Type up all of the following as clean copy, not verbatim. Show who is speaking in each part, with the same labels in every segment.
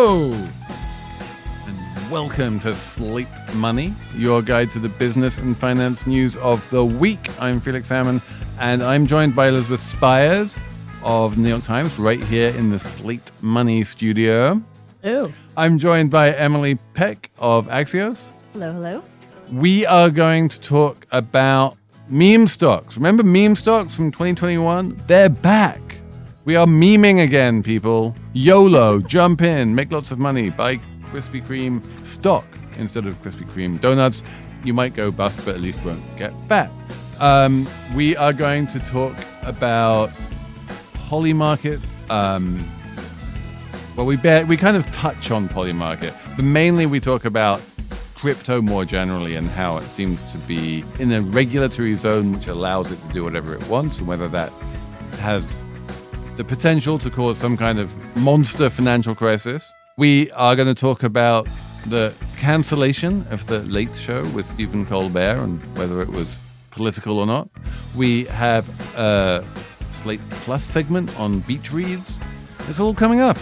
Speaker 1: Hello, and welcome to Slate Money, your guide to the business and finance news of the week. I'm Felix Salmon, and I'm joined by Elizabeth Spires of the New York Times right here in the Slate Money studio.
Speaker 2: Oh.
Speaker 1: I'm joined by Emily Peck of Axios.
Speaker 2: Hello, hello.
Speaker 1: We are going to talk about meme stocks. Remember meme stocks from 2021? They're back. We are memeing again, people. YOLO, jump in, make lots of money, buy Krispy Kreme stock instead of Krispy Kreme donuts. You might go bust, but at least won't get fat. We are going to talk about Polymarket. We kind of touch on Polymarket, but mainly we talk about crypto more generally and how it seems to be in a regulatory zone which allows it to do whatever it wants, and whether that has the potential to cause some kind of monster financial crisis. We are going to talk about the cancellation of the Late Show with Stephen Colbert and whether it was political or not. We have a Slate Plus segment on beach reads. It's all coming up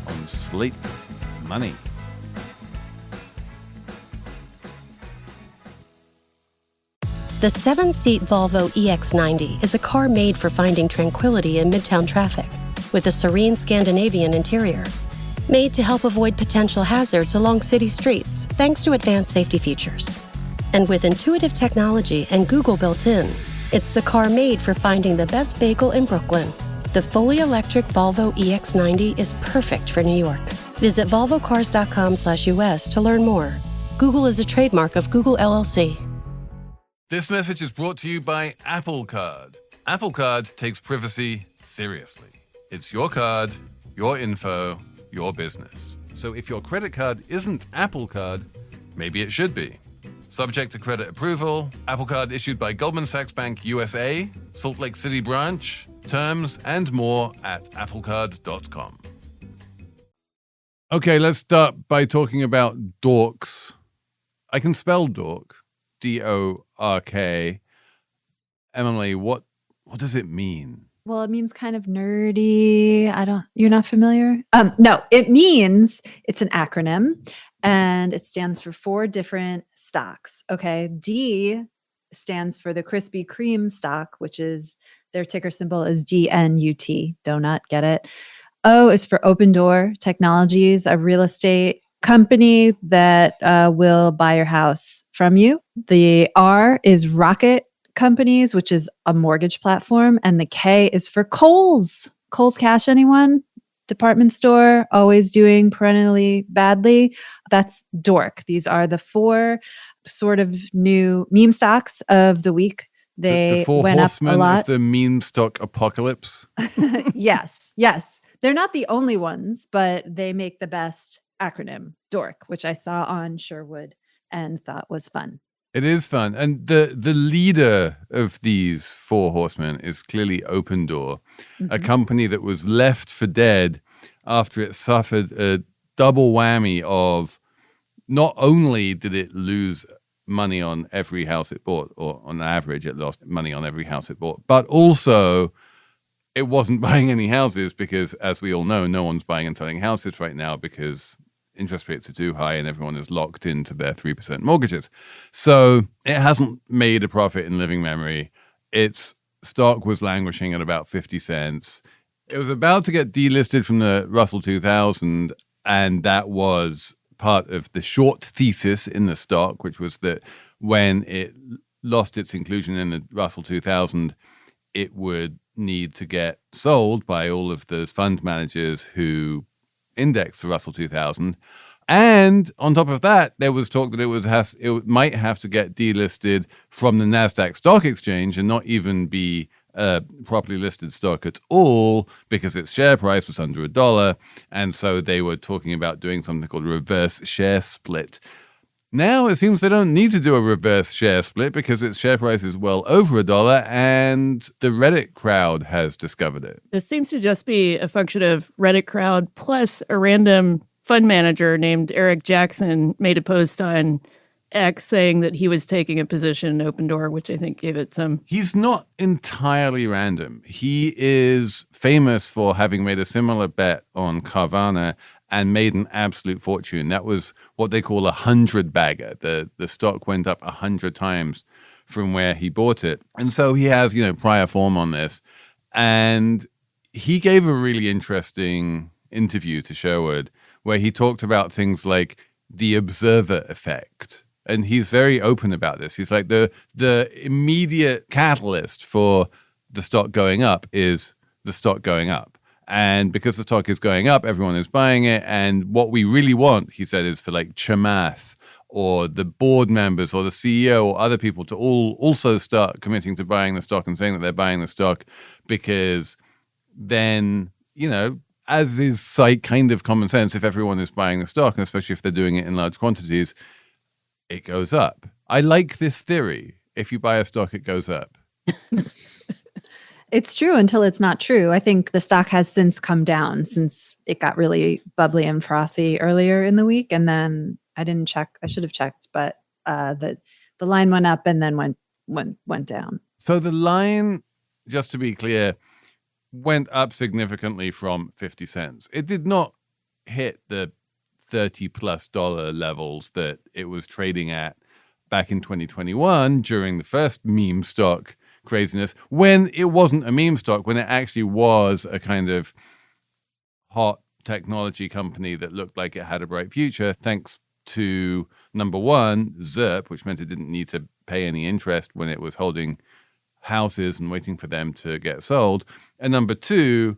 Speaker 1: on Slate Money.
Speaker 3: The 7-seat Volvo EX90 is a car made for finding tranquility in midtown traffic, with a serene Scandinavian interior. Made to help avoid potential hazards along city streets, thanks to advanced safety features. And with intuitive technology and Google built in, it's the car made for finding the best bagel in Brooklyn. The fully electric Volvo EX90 is perfect for New York. Visit volvocars.com/US to learn more. Google is a trademark of Google LLC.
Speaker 1: This message is brought to you by Apple Card. Apple Card takes privacy seriously. It's your card, your info, your business. So if your credit card isn't Apple Card, maybe it should be. Subject to credit approval, Apple Card issued by Goldman Sachs Bank USA, Salt Lake City branch, terms and more at applecard.com. Okay, let's start by talking about DORKs. I can spell dork. DORK. Emily, what does it mean?
Speaker 2: Well, it means kind of nerdy. You're not familiar? No, it means it's an acronym and it stands for 4 different stocks. Okay. D stands for the Krispy Kreme stock, which is their ticker symbol is DNUT. Donut, get it? O is for Open Door Technologies, a real estate company that will buy your house from you. The R is Rocket Companies, which is a mortgage platform. And the K is for Kohl's. Kohl's Cash, anyone? Department store, always doing perennially badly. That's DORK. These are the 4 sort of new meme stocks of the week. They
Speaker 1: the 4
Speaker 2: went
Speaker 1: horsemen
Speaker 2: up a lot.
Speaker 1: of the meme stock apocalypse.
Speaker 2: Yes. They're not the only ones, but they make the best acronym, DORK, which I saw on Sherwood and thought was fun.
Speaker 1: It is fun. And the leader of these 4 horsemen is clearly Open Door, a company that was left for dead after it suffered a double whammy of not only did it lose money on every house it bought, or on average it lost money on every house it bought, but also it wasn't buying any houses because, as we all know, no one's buying and selling houses right now because interest rates are too high and everyone is locked into their 3% mortgages. So it hasn't made a profit in living memory. Its stock was languishing at about 50 cents. It was about to get delisted from the Russell 2000, and that was part of the short thesis in the stock, which was that when it lost its inclusion in the Russell 2000, it would need to get sold by all of those fund managers who index the Russell 2000. And on top of that, there was talk that it might have to get delisted from the NASDAQ stock exchange and not even be a properly listed stock at all because its share price was under $1. And so they were talking about doing something called a reverse share split. Now it seems they don't need to do a reverse share split because its share price is well over $1 and the Reddit crowd has discovered it.
Speaker 4: This seems to just be a function of Reddit crowd plus a random fund manager named Eric Jackson made a post on X saying that he was taking a position in Open Door, which I think gave it some...
Speaker 1: He's not entirely random. He is famous for having made a similar bet on Carvana and made an absolute fortune. That was what they call a 100-bagger. The stock went up 100 times from where he bought it. And so he has, prior form on this. And he gave a really interesting interview to Sherwood where he talked about things like the observer effect. And he's very open about this. He's like, the immediate catalyst for the stock going up is the stock going up. And because the stock is going up, everyone is buying it. And what we really want, he said, is for like Chamath or the board members or the CEO or other people to all also start committing to buying the stock and saying that they're buying the stock, because then, as is like kind of common sense, if everyone is buying the stock, and especially if they're doing it in large quantities, it goes up. I like this theory. If you buy a stock, it goes up.
Speaker 2: It's true until it's not true. I think the stock has since come down since it got really bubbly and frothy earlier in the week. And then I didn't check. I should have checked, but the line went up and then went down.
Speaker 1: So the line, just to be clear, went up significantly from 50 cents. It did not hit the $30+ levels that it was trading at back in 2021 during the first meme stock craziness, when it wasn't a meme stock, when it actually was a kind of hot technology company that looked like it had a bright future, thanks to, number one, ZIRP, which meant it didn't need to pay any interest when it was holding houses and waiting for them to get sold, and number two,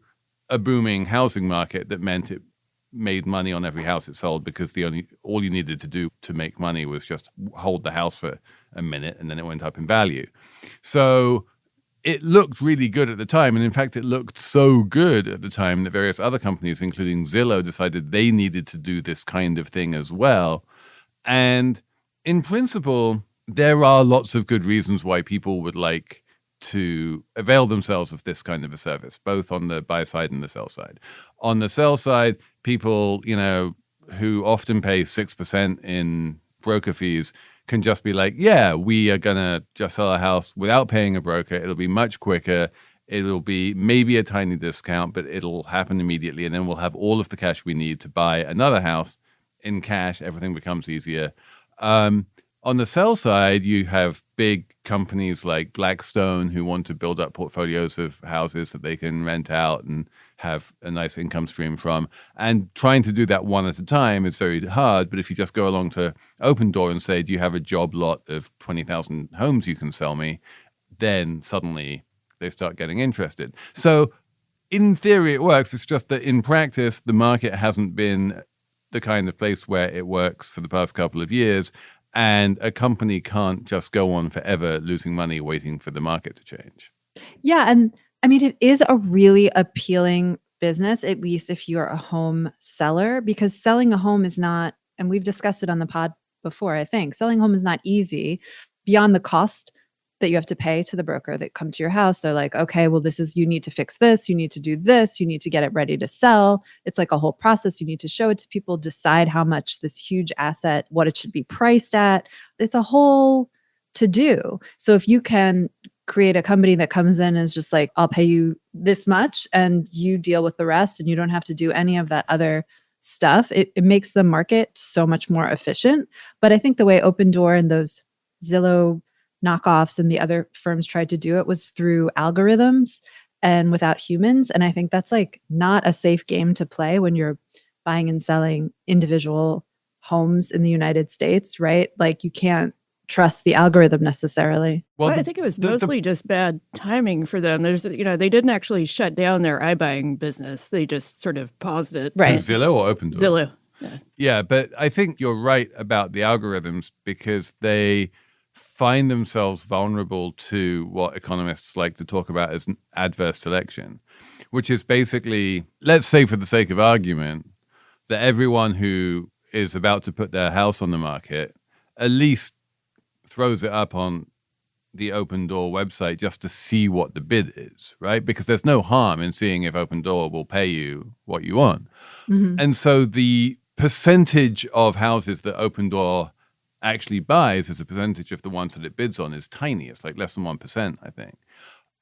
Speaker 1: a booming housing market that meant it made money on every house it sold, because all you needed to do to make money was just hold the house for a minute and then it went up in value. So it looked really good at the time. And in fact, it looked so good at the time that various other companies, including Zillow, decided they needed to do this kind of thing as well. And in principle, there are lots of good reasons why people would like to avail themselves of this kind of a service, both on the buy side and the sell side. On the sell side, people, who often pay 6% in broker fees can just be like, yeah, we are going to just sell a house without paying a broker. It'll be much quicker. It'll be maybe a tiny discount, but it'll happen immediately. And then we'll have all of the cash we need to buy another house in cash. Everything becomes easier. On the sell side, you have big companies like Blackstone who want to build up portfolios of houses that they can rent out and have a nice income stream from. And trying to do that one at a time is very hard. But if you just go along to Opendoor and say, do you have a job lot of 20,000 homes you can sell me? Then suddenly they start getting interested. So in theory, it works. It's just that in practice, the market hasn't been the kind of place where it works for the past couple of years. And a company can't just go on forever losing money waiting for the market to change.
Speaker 2: Yeah. And I mean, it is a really appealing business, at least if you're a home seller, because selling a home is not, and we've discussed it on the pod before, I think, selling a home is not easy. Beyond the cost that you have to pay to the broker that come to your house, they're like, okay, well, you need to fix this, you need to do this, you need to get it ready to sell. It's like a whole process. You need to show it to people, decide how much this huge asset, what it should be priced at. It's a whole to do. So if you can create a company that comes in and is just like, I'll pay you this much and you deal with the rest and you don't have to do any of that other stuff, it makes the market so much more efficient. But I think the way Opendoor and those Zillow knockoffs and the other firms tried to do it was through algorithms and without humans. And I think that's like not a safe game to play when you're buying and selling individual homes in the United States, right? Like you can't trust the algorithm necessarily.
Speaker 4: Well, I think it was mostly just bad timing for them. They didn't actually shut down their iBuying business. They just sort of paused it.
Speaker 2: Right.
Speaker 1: Zillow or Opendoor?
Speaker 4: Zillow.
Speaker 1: Yeah, but I think you're right about the algorithms because they find themselves vulnerable to what economists like to talk about as adverse selection, which is basically, let's say for the sake of argument, that everyone who is about to put their house on the market at least throws it up on the Opendoor website just to see what the bid is, right? Because there's no harm in seeing if Opendoor will pay you what you want. Mm-hmm. And so the percentage of houses that Opendoor actually buys as a percentage of the ones that it bids on is tiny. It's like less than 1%, I think.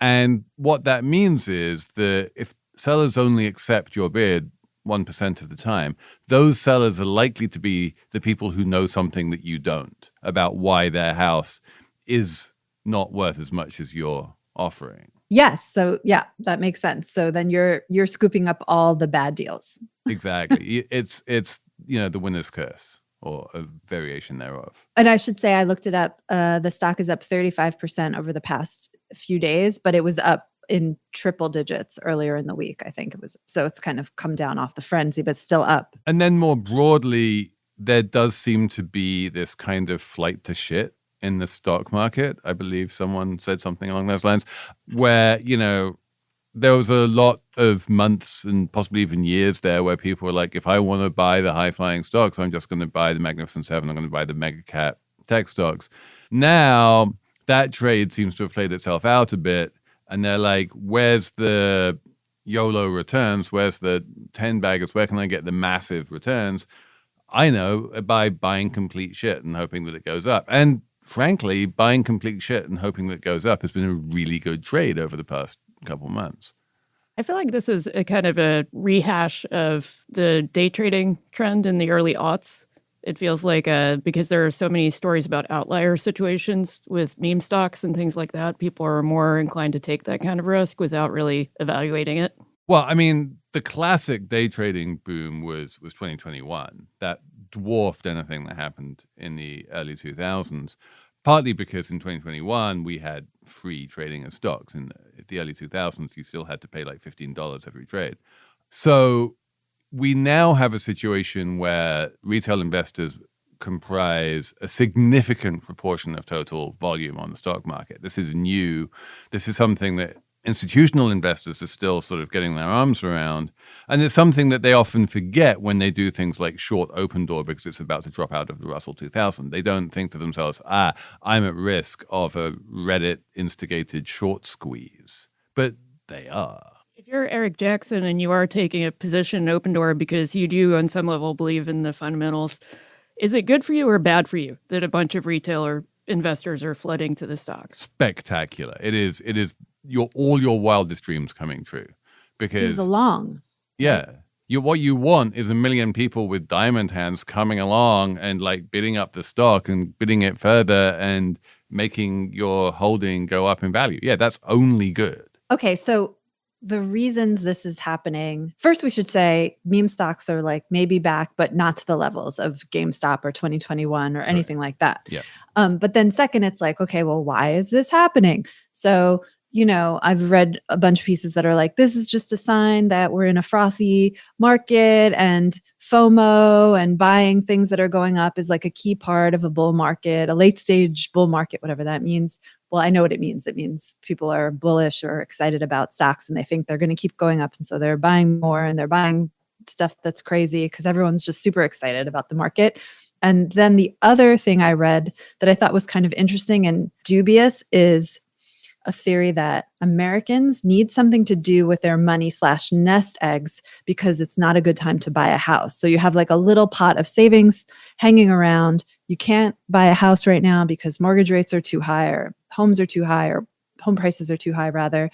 Speaker 1: And what that means is that if sellers only accept your bid 1% of the time, those sellers are likely to be the people who know something that you don't about why their house is not worth as much as you're offering.
Speaker 2: Yes. So yeah, that makes sense. So then you're scooping up all the bad deals.
Speaker 1: Exactly. It's the winner's curse or a variation thereof.
Speaker 2: And I should say, I looked it up. The stock is up 35% over the past few days, but it was up in triple digits earlier in the week. I think it was. So it's kind of come down off the frenzy, but still up.
Speaker 1: And then more broadly, there does seem to be this kind of flight to shit in the stock market. I believe someone said something along those lines where, there was a lot of months and possibly even years there where people were like, if I want to buy the high-flying stocks, I'm just going to buy the Magnificent Seven. I'm going to buy the mega cap tech stocks. Now, that trade seems to have played itself out a bit. And they're like, where's the YOLO returns? Where's the 10 baggers? Where can I get the massive returns? I know, by buying complete shit and hoping that it goes up. And frankly, buying complete shit and hoping that it goes up has been a really good trade over the past couple months.
Speaker 4: I feel like this is a kind of a rehash of the day trading trend in the early aughts. It feels like because there are so many stories about outlier situations with meme stocks and things like that, people are more inclined to take that kind of risk without really evaluating it.
Speaker 1: Well, I mean, the classic day trading boom was 2021. That dwarfed anything that happened in the early 2000s. Partly because in 2021, we had free trading of stocks. In the early 2000s, you still had to pay like $15 every trade. So we now have a situation where retail investors comprise a significant proportion of total volume on the stock market. This is new. This is something that institutional investors are still sort of getting their arms around. And it's something that they often forget when they do things like short open door because it's about to drop out of the Russell 2000. They don't think to themselves, I'm at risk of a Reddit instigated short squeeze. But they are.
Speaker 4: If you're Eric Jackson and you are taking a position in open door because you do on some level believe in the fundamentals, is it good for you or bad for you that a bunch of retailer investors are flooding to the stock?
Speaker 1: Spectacular. It is all your wildest dreams coming true. Because
Speaker 2: along.
Speaker 1: Yeah. What you want is a million people with diamond hands coming along and like bidding up the stock and bidding it further and making your holding go up in value. Yeah, that's only good.
Speaker 2: Okay, so the reasons this is happening, first we should say meme stocks are like maybe back, but not to the levels of GameStop or 2021 or anything like that.
Speaker 1: Yeah.
Speaker 2: But then second, it's like, okay, well, why is this happening? So I've read a bunch of pieces that are like, this is just a sign that we're in a frothy market and FOMO and buying things that are going up is like a key part of a bull market, a late stage bull market, whatever that means. Well, I know what it means. It means people are bullish or excited about stocks and they think they're going to keep going up. And so they're buying more and they're buying stuff that's crazy because everyone's just super excited about the market. And then the other thing I read that I thought was kind of interesting and dubious is a theory that Americans need something to do with their money / nest eggs because it's not a good time to buy a house. So you have like a little pot of savings hanging around. You can't buy a house right now because mortgage rates are too high or homes are too high or home prices are too high rather.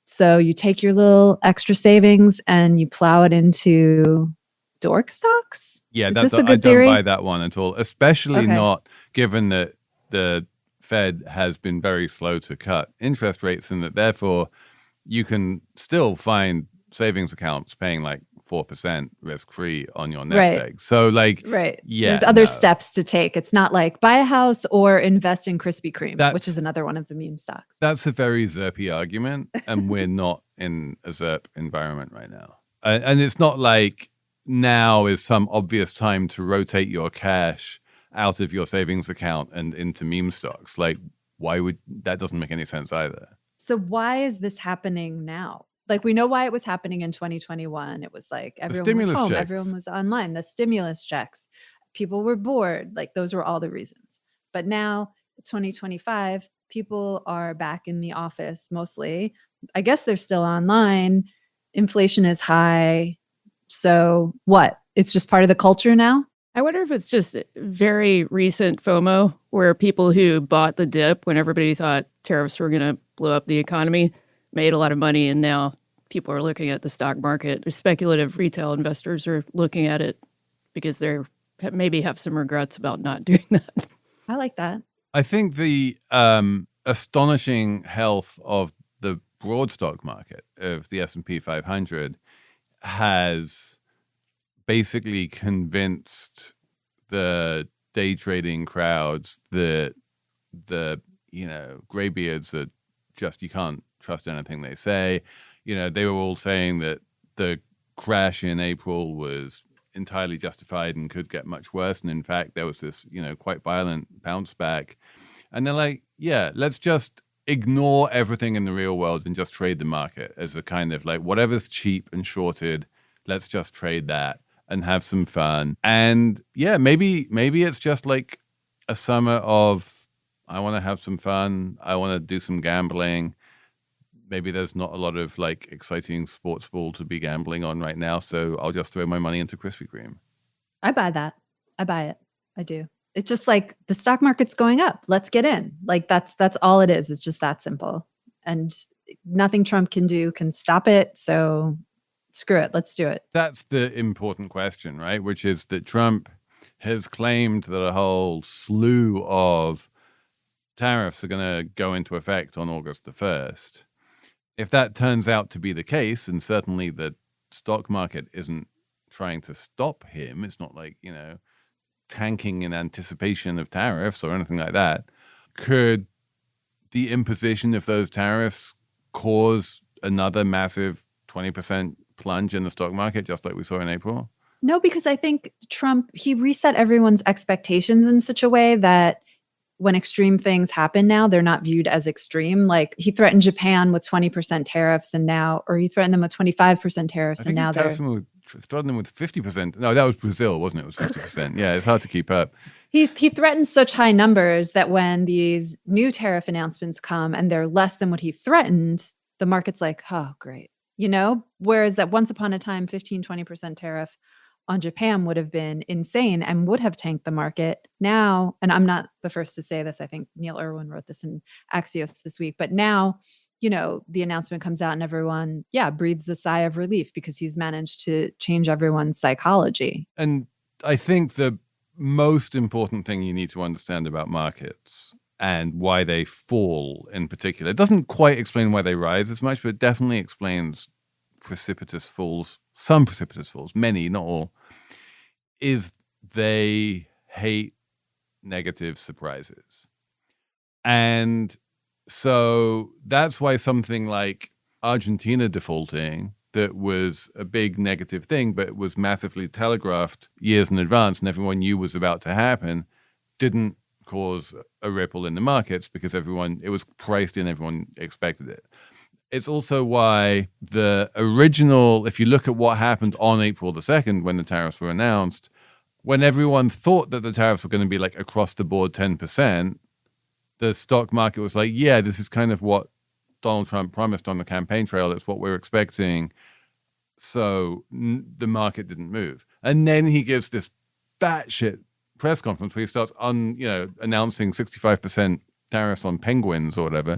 Speaker 2: So you take your little extra savings and you plow it into dork stocks?
Speaker 1: Yeah,
Speaker 2: I don't
Speaker 1: buy that one at all, especially not given that the Fed has been very slow to cut interest rates and that therefore you can still find savings accounts paying like 4% risk-free on your nest egg. So
Speaker 2: there's other steps to take. It's not like buy a house or invest in Krispy Kreme, which is another one of the meme stocks.
Speaker 1: That's a very ZERPy argument and we're not in a ZERP environment right now. And it's not like now is some obvious time to rotate your cash out of your savings account and into meme stocks. Like, that doesn't make any sense either.
Speaker 2: So why is this happening now? Like, we know why it was happening in 2021. It was like everyone was home, everyone was online, the stimulus checks, people were bored. Like, those were all the reasons. But now it's 2025, people are back in the office mostly. I guess they're still online. Inflation is high. So what? It's just part of the culture now?
Speaker 4: I wonder if it's just very recent FOMO where people who bought the dip when everybody thought tariffs were going to blow up the economy made a lot of money and now people are looking at the stock market. Speculative retail investors are looking at it because they're maybe have some regrets about not doing that.
Speaker 2: I like that.
Speaker 1: I think the astonishing health of the broad stock market of the S&P 500 has basically convinced the day trading crowds that the graybeards are just, you can't trust anything they say. They were all saying that the crash in April was entirely justified and could get much worse. And in fact, there was this, quite violent bounce back. And they're like, yeah, let's just ignore everything in the real world and just trade the market as a kind of like whatever's cheap and shorted, let's just trade that and have some fun. And yeah, maybe it's just like a summer of, I want to have some fun. I want to do some gambling. Maybe there's not a lot of like exciting sports ball to be gambling on right now, so I'll just throw my money into Krispy Kreme.
Speaker 2: I buy that. I buy it. I do. It's just like the stock market's going up. Let's get in. Like that's all it is. It's just that simple. And nothing Trump can do can stop it. So screw it. Let's do it.
Speaker 1: That's the important question, right? Which is that Trump has claimed that a whole slew of tariffs are going to go into effect on August the 1st. If that turns out to be the case, and certainly the stock market isn't trying to stop him, it's not like, tanking in anticipation of tariffs or anything like that, could the imposition of those tariffs cause another massive 20% plunge in the stock market, just like we saw in April?
Speaker 2: No, because I think Trump, he reset everyone's expectations in such a way that when extreme things happen now, they're not viewed as extreme. Like he threatened Japan with 20% tariffs or he threatened them with 25% tariffs. And now they're
Speaker 1: threatened them with 50%. No, that was Brazil, wasn't it? It was 50%. Yeah, it's hard to keep up.
Speaker 2: He threatened such high numbers that when these new tariff announcements come and they're less than what he threatened, the market's like, oh, great. Whereas that once upon a time, 15, 20% tariff on Japan would have been insane and would have tanked the market. Now, and I'm not the first to say this, I think Neil Irwin wrote this in Axios this week, but now, the announcement comes out and everyone, breathes a sigh of relief because he's managed to change everyone's psychology.
Speaker 1: And I think the most important thing you need to understand about markets and why they fall in particular, it doesn't quite explain why they rise as much, but it definitely explains precipitous falls, some precipitous falls, many, not all, is they hate negative surprises. And so that's why something like Argentina defaulting, that was a big negative thing, but was massively telegraphed years in advance and everyone knew was about to happen, didn't cause a ripple in the markets because it was priced in, everyone expected it. It's also why the original, if you look at what happened on April the 2nd when the tariffs were announced, when everyone thought that the tariffs were going to be like across the board 10%, the stock market was like, yeah, this is kind of what Donald Trump promised on the campaign trail. It's what we're expecting. So the market didn't move. And then he gives this batshit press conference where he starts announcing 65% tariffs on penguins or whatever.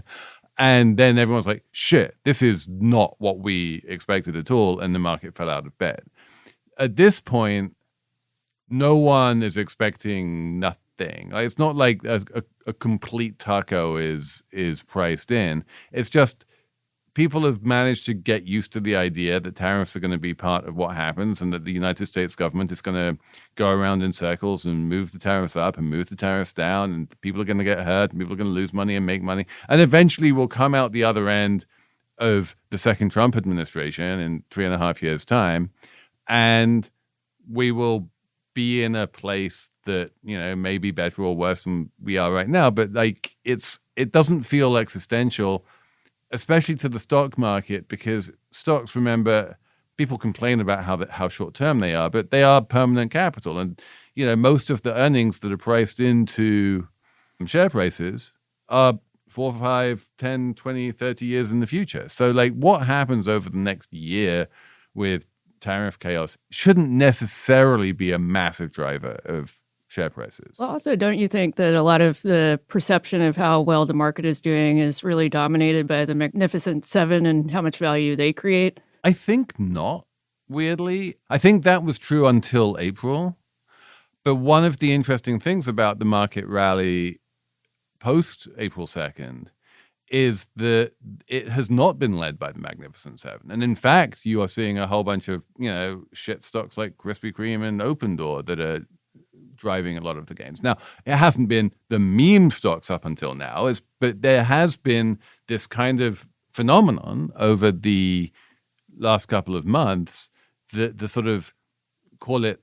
Speaker 1: And then everyone's like, shit, this is not what we expected at all. And the market fell out of bed. At this point, no one is expecting nothing. It's not like a complete taco is priced in. It's just people have managed to get used to the idea that tariffs are going to be part of what happens and that the United States government is going to go around in circles and move the tariffs up and move the tariffs down, and people are going to get hurt and people are going to lose money and make money. And eventually we'll come out the other end of the second Trump administration in 3.5 years' time, and we will be in a place that, may be better or worse than we are right now. But it doesn't feel existential, especially to the stock market, because stocks, remember, people complain about how short term they are, but they are permanent capital. And, most of the earnings that are priced into share prices are 4, 5, 10, 20, 30 years in the future. So what happens over the next year with tariff chaos shouldn't necessarily be a massive driver of share prices.
Speaker 4: Well, also, don't you think that a lot of the perception of how well the market is doing is really dominated by the Magnificent Seven and how much value they create?
Speaker 1: I think not, weirdly. I think that was true until April. But one of the interesting things about the market rally post April 2nd is that it has not been led by the Magnificent Seven. And in fact, you are seeing a whole bunch of, shit stocks like Krispy Kreme and Opendoor that are driving a lot of the gains. Now, it hasn't been the meme stocks up until now, but there has been this kind of phenomenon over the last couple of months that the sort of, call it,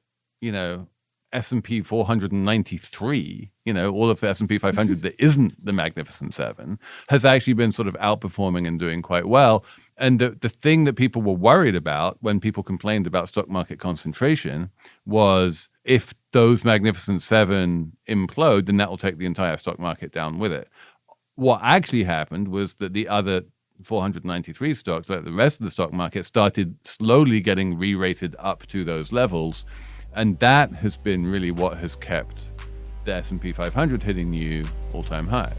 Speaker 1: S&P 493, all of the S&P 500 that isn't the Magnificent Seven, has actually been sort of outperforming and doing quite well. And the thing that people were worried about when people complained about stock market concentration was if those Magnificent Seven implode, then that will take the entire stock market down with it. What actually happened was that the other 493 stocks, like the rest of the stock market, started slowly getting re-rated up to those levels. And that has been really what has kept the S&P 500 hitting new all-time highs.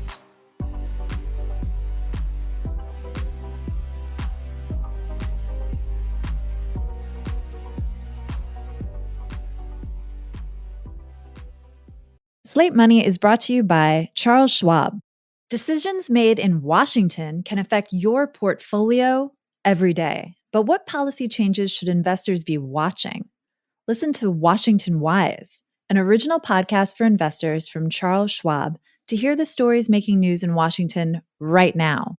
Speaker 2: Slate Money is brought to you by Charles Schwab. Decisions made in Washington can affect your portfolio every day. But what policy changes should investors be watching? Listen to Washington Wise, an original podcast for investors from Charles Schwab, to hear the stories making news in Washington right now.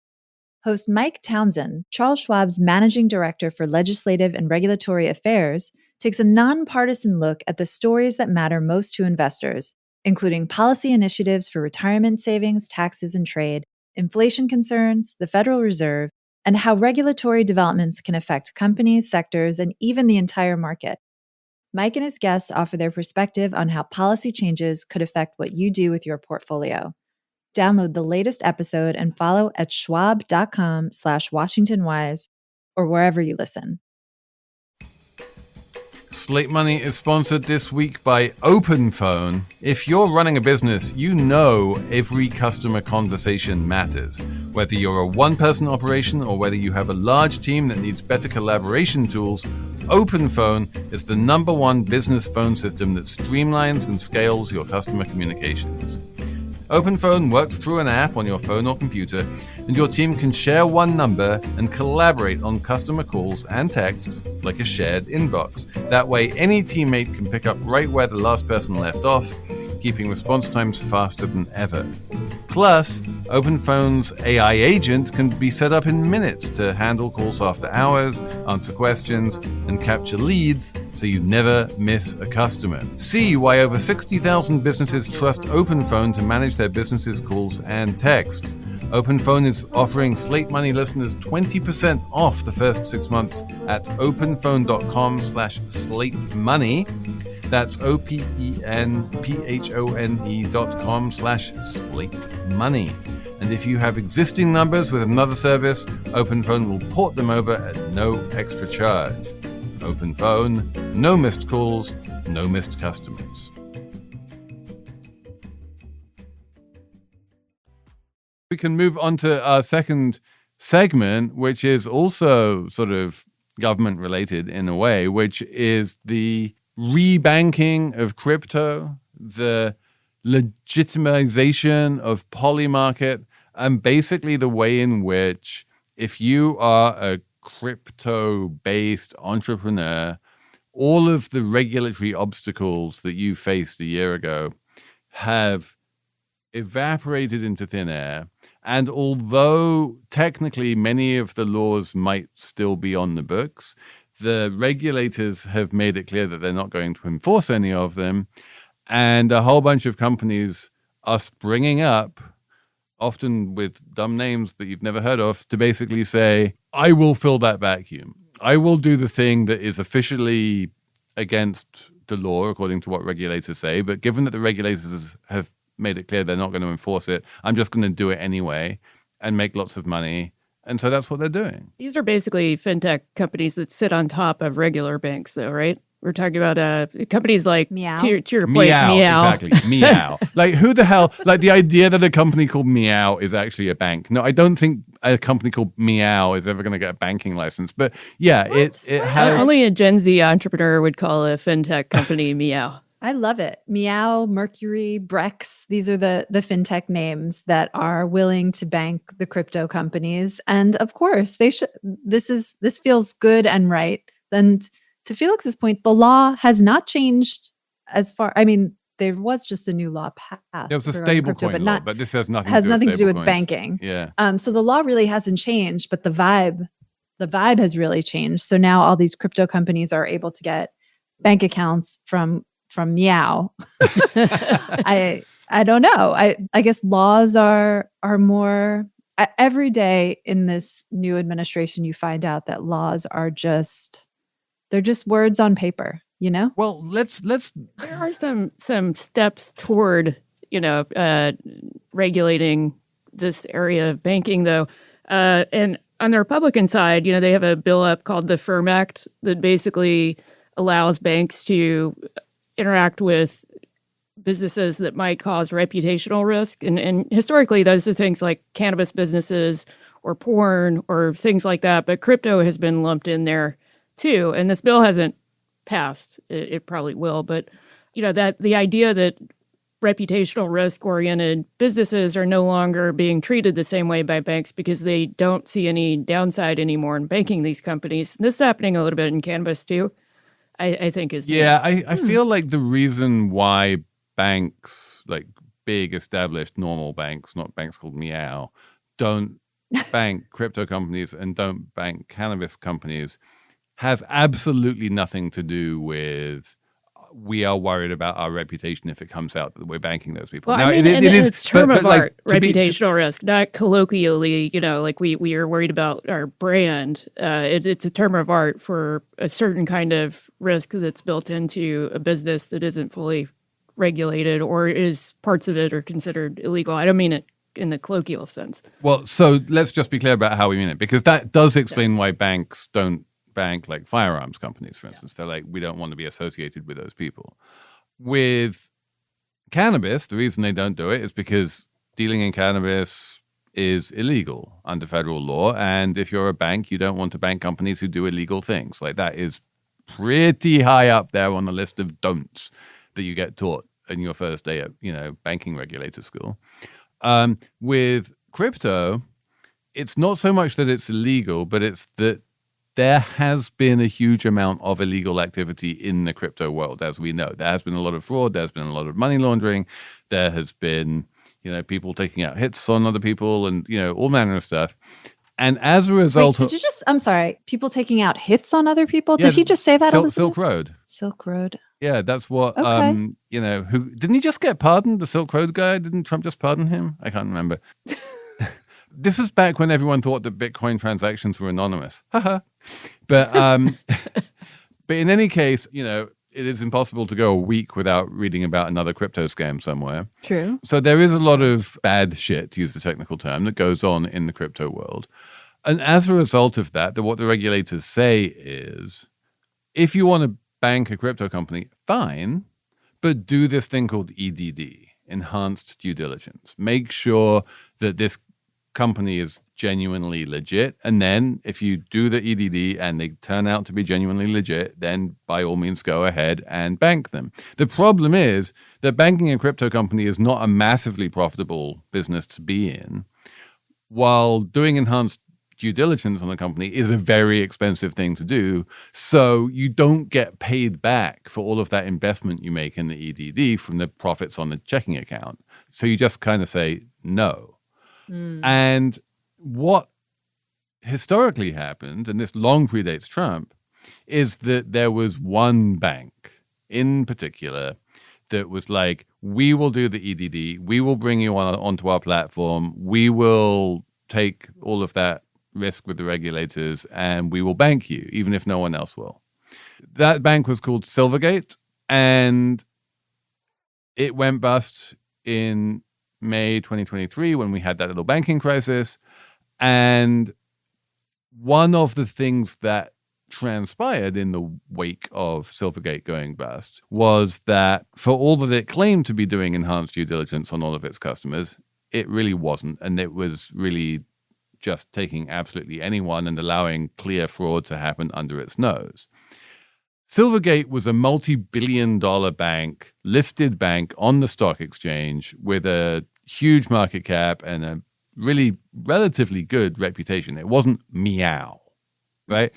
Speaker 2: Host Mike Townsend, Charles Schwab's managing director for legislative and regulatory affairs, takes a nonpartisan look at the stories that matter most to investors, including policy initiatives for retirement savings, taxes and trade, inflation concerns, the Federal Reserve, and how regulatory developments can affect companies, sectors, and even the entire market. Mike and his guests offer their perspective on how policy changes could affect what you do with your portfolio. Download the latest episode and follow at schwab.com/WashingtonWise or wherever you listen.
Speaker 1: Slate Money is sponsored this week by OpenPhone. If you're running a business, you know every customer conversation matters. Whether you're a one-person operation or whether you have a large team that needs better collaboration tools, OpenPhone is the #1 business phone system that streamlines and scales your customer communications. OpenPhone works through an app on your phone or computer, and your team can share one number and collaborate on customer calls and texts like a shared inbox. That way, any teammate can pick up right where the last person left off, keeping response times faster than ever. Plus, OpenPhone's AI agent can be set up in minutes to handle calls after hours, answer questions, and capture leads so you never miss a customer. See why over 60,000 businesses trust OpenPhone to manage their businesses' calls and texts. OpenPhone is offering Slate Money listeners 20% off the first 6 months at openphone.com/slatemoney. That's openphone.com/slatemoney. And if you have existing numbers with another service, OpenPhone will port them over at no extra charge. OpenPhone, no missed calls, no missed customers. We can move on to our second segment, which is also sort of government related in a way, which is the rebanking of crypto, the legitimization of polymarket, and basically the way in which if you are a crypto-based entrepreneur, all of the regulatory obstacles that you faced a year ago have evaporated into thin air. And although technically many of the laws might still be on the books, the regulators have made it clear that they're not going to enforce any of them. And a whole bunch of companies are springing up, often with dumb names that you've never heard of, to basically say, I will fill that vacuum. I will do the thing that is officially against the law, according to what regulators say. But given that the regulators have made it clear they're not going to enforce it, I'm just going to do it anyway and make lots of money. And so that's what they're doing.
Speaker 4: These are basically fintech companies that sit on top of regular banks, though, right? We're talking about companies like
Speaker 2: Meow.
Speaker 4: To your point, Meow.
Speaker 1: Exactly. Meow. Like, who the hell? Like, the idea that a company called Meow is actually a bank. No, I don't think a company called Meow is ever going to get a banking license. But yeah, it has.
Speaker 4: Only a Gen Z entrepreneur would call a fintech company Meow.
Speaker 2: I love it. Meow, Mercury, Brex. These are the fintech names that are willing to bank the crypto companies. And of course, they should. This feels good and right. And to Felix's point, the law has not changed as far. I mean, there was just a new law passed.
Speaker 1: There was a
Speaker 2: regarding crypto,
Speaker 1: stablecoin law, but this has nothing
Speaker 2: to do with
Speaker 1: stablecoins.
Speaker 2: banking.
Speaker 1: Yeah.
Speaker 2: So the law really hasn't changed, but the vibe has really changed. So now all these crypto companies are able to get bank accounts from Meow. I don't know. I guess laws are more every day in this new administration. You find out that laws are they're just words on paper. You know.
Speaker 1: Well, let's.
Speaker 4: There are some steps toward regulating this area of banking, though, and on the Republican side, they have a bill up called the Firm Act that basically allows banks to interact with businesses that might cause reputational risk. And historically, those are things like cannabis businesses or porn or things like that. But crypto has been lumped in there, too. And this bill hasn't passed. It probably will. But, that the idea that reputational risk-oriented businesses are no longer being treated the same way by banks because they don't see any downside anymore in banking these companies. This is happening a little bit in cannabis, too. I think is
Speaker 1: I feel like the reason why banks, like big established normal banks, not banks called Meow, don't bank crypto companies and don't bank cannabis companies has absolutely nothing to do with we are worried about our reputation if it comes out that we're banking those people.
Speaker 4: Well,
Speaker 1: now,
Speaker 4: it is it's term of art, reputational risk, not colloquially, like we are worried about our brand. It's a term of art for a certain kind of risk that's built into a business that isn't fully regulated or is parts of it are considered illegal. I don't mean it in the colloquial sense.
Speaker 1: Well, so let's just be clear about how we mean it, because that does explain why banks don't bank like firearms companies, for instance. They're like, we don't want to be associated with those people. With cannabis, the reason they don't do it is because dealing in cannabis is illegal under federal law. And if you're a bank, you don't want to bank companies who do illegal things. Like that is pretty high up there on the list of don'ts that you get taught in your first day at, banking regulator school. With crypto, it's not so much that it's illegal, but it's that there has been a huge amount of illegal activity in the crypto world, as we know. There has been a lot of fraud. There's been a lot of money laundering. There has been, people taking out hits on other people and, all manner of stuff. And as a result
Speaker 2: Wait, I'm sorry, people taking out hits on other people? Did he just say that?
Speaker 1: Silk Road.
Speaker 2: Silk Road.
Speaker 1: Yeah, that's what,
Speaker 2: okay.
Speaker 1: Who didn't he just get pardoned? The Silk Road guy? Didn't Trump just pardon him? I can't remember. This was back when everyone thought that Bitcoin transactions were anonymous. Haha. But in any case, it is impossible to go a week without reading about another crypto scam somewhere.
Speaker 2: True.
Speaker 1: So there is a lot of bad shit, to use the technical term, that goes on in the crypto world. And as a result of that, what the regulators say is, if you want to bank a crypto company, fine, but do this thing called EDD, enhanced due diligence. Make sure that this company is genuinely legit, and then if you do the EDD and they turn out to be genuinely legit, then by all means go ahead and bank them. The problem is that banking a crypto company is not a massively profitable business to be in, while doing enhanced due diligence on a company is a very expensive thing to do, so you don't get paid back for all of that investment you make in the EDD from the profits on the checking account. So you just kind of say no. And what historically happened, and this long predates Trump, is that there was one bank in particular that was like, we will do the EDD, we will bring you onto our platform, we will take all of that risk with the regulators, and we will bank you, even if no one else will. That bank was called Silvergate, and it went bust in May 2023 when we had that little banking crisis. And one of the things that transpired in the wake of Silvergate going bust was that for all that it claimed to be doing enhanced due diligence on all of its customers, it really wasn't. And it was really just taking absolutely anyone and allowing clear fraud to happen under its nose. Silvergate was a multi-billion-dollar bank, listed bank on the stock exchange with a huge market cap and a really relatively good reputation. It wasn't meow, right?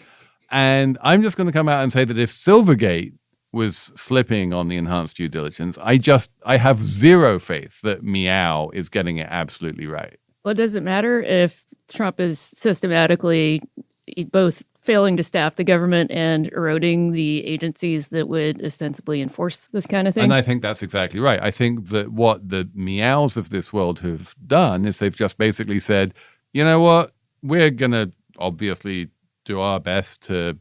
Speaker 1: And I'm just going to come out and say that if Silvergate was slipping on the enhanced due diligence, I have zero faith that meow is getting it absolutely right.
Speaker 4: Well, does it matter if Trump is systematically both failing to staff the government and eroding the agencies that would ostensibly enforce this kind of thing?
Speaker 1: And I think that's exactly right. I think that what the meows of this world have done is they've just basically said, you know what, we're going to obviously do our best to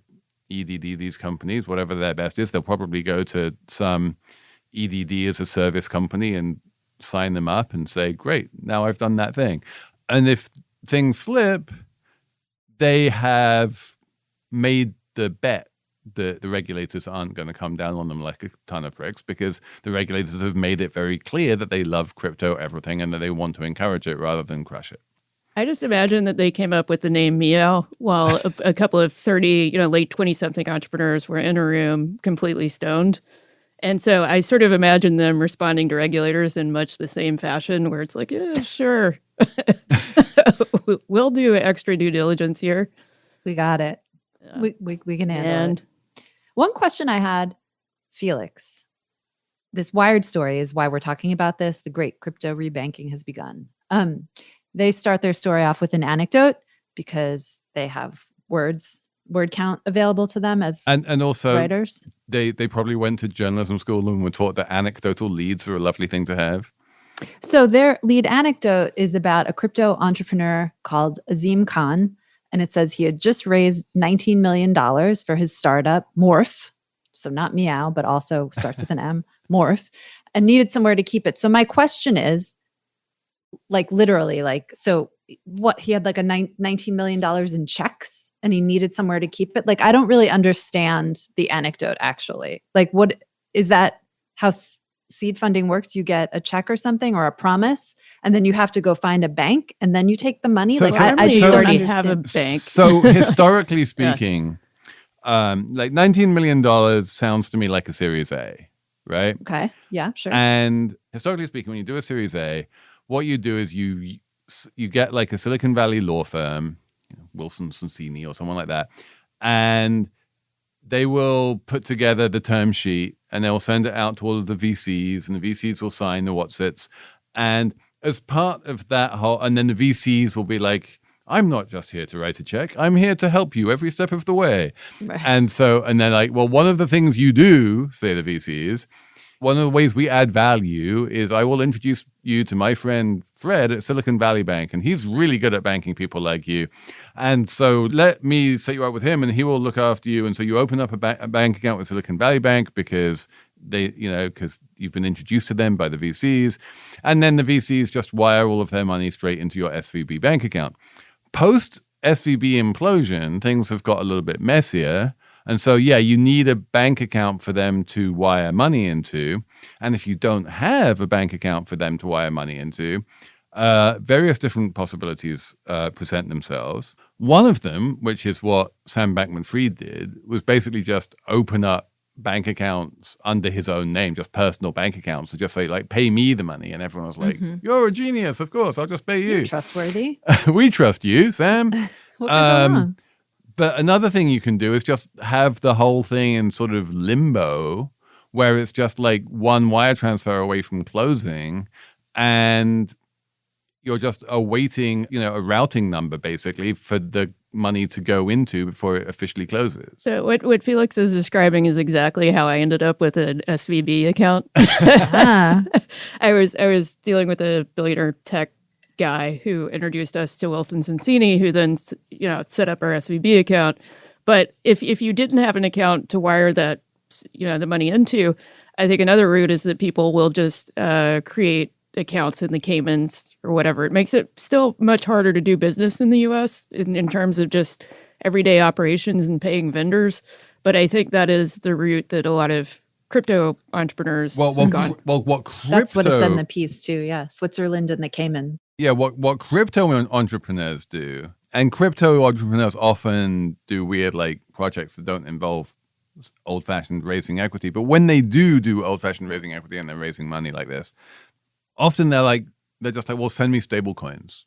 Speaker 1: EDD these companies, whatever their best is. They'll probably go to some EDD as a service company and sign them up and say, great, now I've done that thing. And if things slip, they have made the bet that the regulators aren't going to come down on them like a ton of bricks, because the regulators have made it very clear that they love crypto everything and that they want to encourage it rather than crush it.
Speaker 4: I just imagine that they came up with the name Meow while a couple of 30, late 20-something entrepreneurs were in a room completely stoned. And so I sort of imagine them responding to regulators in much the same fashion, where it's like, yeah, sure. We'll do extra due diligence here.
Speaker 2: We got it. We can handle it. One question I had, Felix, this Wired story is why we're talking about this. The great crypto rebanking has begun. They start their story off with an anecdote because they have word count available to them as
Speaker 1: and also
Speaker 2: writers.
Speaker 1: They probably went to journalism school and were taught that anecdotal leads are a lovely thing to have.
Speaker 2: So their lead anecdote is about a crypto entrepreneur called Azim Khan. And it says he had just raised $19 million for his startup, Morph. So not Meow, but also starts with an M, Morph, and needed somewhere to keep it. So my question is, literally, so what, he had a $19 million in checks and he needed somewhere to keep it? I don't really understand the anecdote, actually. What is that? How seed funding works? You get a check or something or a promise, and then you have to go find a bank, and then you take the money. I just don't understand.
Speaker 4: Have a bank.
Speaker 1: So historically speaking, $19 million sounds to me like a Series A, right?
Speaker 2: Okay. Yeah, sure.
Speaker 1: And historically speaking, when you do a Series A, what you do is you get a Silicon Valley law firm, Wilson Sonsini or someone like that, and they will put together the term sheet and they'll send it out to all of the VCs, and the VCs will sign the what's-its. And as part of that whole, and then the VCs will be like, I'm not just here to write a check. I'm here to help you every step of the way.
Speaker 2: Right.
Speaker 1: And they're like, well, one of the things you do, say the VCs, one of the ways we add value is I will introduce you to my friend Fred at Silicon Valley Bank, and he's really good at banking people like you. And so let me set you up with him, and he will look after you. And so you open up a bank account with Silicon Valley Bank because because you've been introduced to them by the VCs. And then the VCs just wire all of their money straight into your SVB bank account. Post SVB implosion, things have got a little bit messier. And so, you need a bank account for them to wire money into. And if you don't have a bank account for them to wire money into, various different possibilities present themselves. One of them, which is what Sam Bankman-Fried did, was basically just open up bank accounts under his own name, just personal bank accounts, to just say, pay me the money. And everyone was like, You're a genius, of course, I'll just pay you.
Speaker 2: You're trustworthy.
Speaker 1: We trust you, Sam.
Speaker 2: What could go wrong?
Speaker 1: But another thing you can do is just have the whole thing in sort of limbo, where it's just one wire transfer away from closing, and you're just awaiting, a routing number basically for the money to go into before it officially closes.
Speaker 4: So what Felix is describing is exactly how I ended up with an SVB account. I was dealing with a billionaire tech guy who introduced us to Wilson Sonsini, who then set up our SVB account. But if you didn't have an account to wire that the money into, I think another route is that people will just create accounts in the Caymans or whatever. It makes it still much harder to do business in the U.S. in terms of just everyday operations and paying vendors. But I think that is the route that a lot of crypto entrepreneurs have gone.
Speaker 1: What crypto?
Speaker 2: That's what it said in the piece too. Yeah, Switzerland and the Caymans.
Speaker 1: Yeah, what crypto entrepreneurs do And crypto entrepreneurs often do weird like projects that don't involve old-fashioned raising equity. But when they do old-fashioned raising equity and they're raising money like this, often they're just like, well, send me stable coins.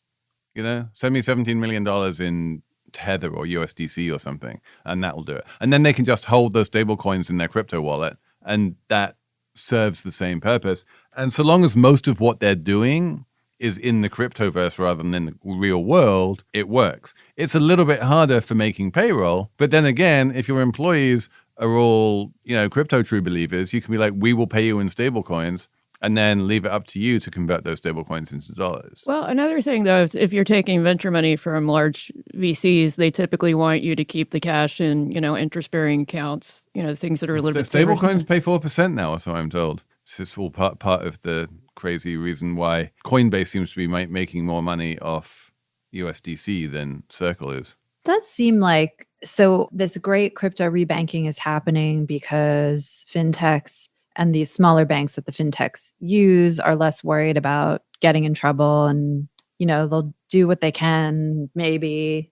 Speaker 1: Send me $17 million in Tether or USDC or something, and that will do it. And then they can just hold those stable coins in their crypto wallet, and that serves the same purpose. And so long as most of what they're doing is in the cryptoverse rather than in the real world, it works. It's a little bit harder for making payroll, but then again, if your employees are all, crypto true believers, you can be like, we will pay you in stable coins, and then leave it up to you to convert those stable coins into dollars.
Speaker 4: Well, another thing, though, is if you're taking venture money from large VCs, they typically want you to keep the cash in, interest-bearing accounts, things that are a little bit
Speaker 1: stable coins pay 4% now, or so I'm told. It's all part of the crazy reason why Coinbase seems to be making more money off USDC than Circle is.
Speaker 2: Does seem like, so this great crypto rebanking is happening because fintechs and these smaller banks that the fintechs use are less worried about getting in trouble, and, they'll do what they can maybe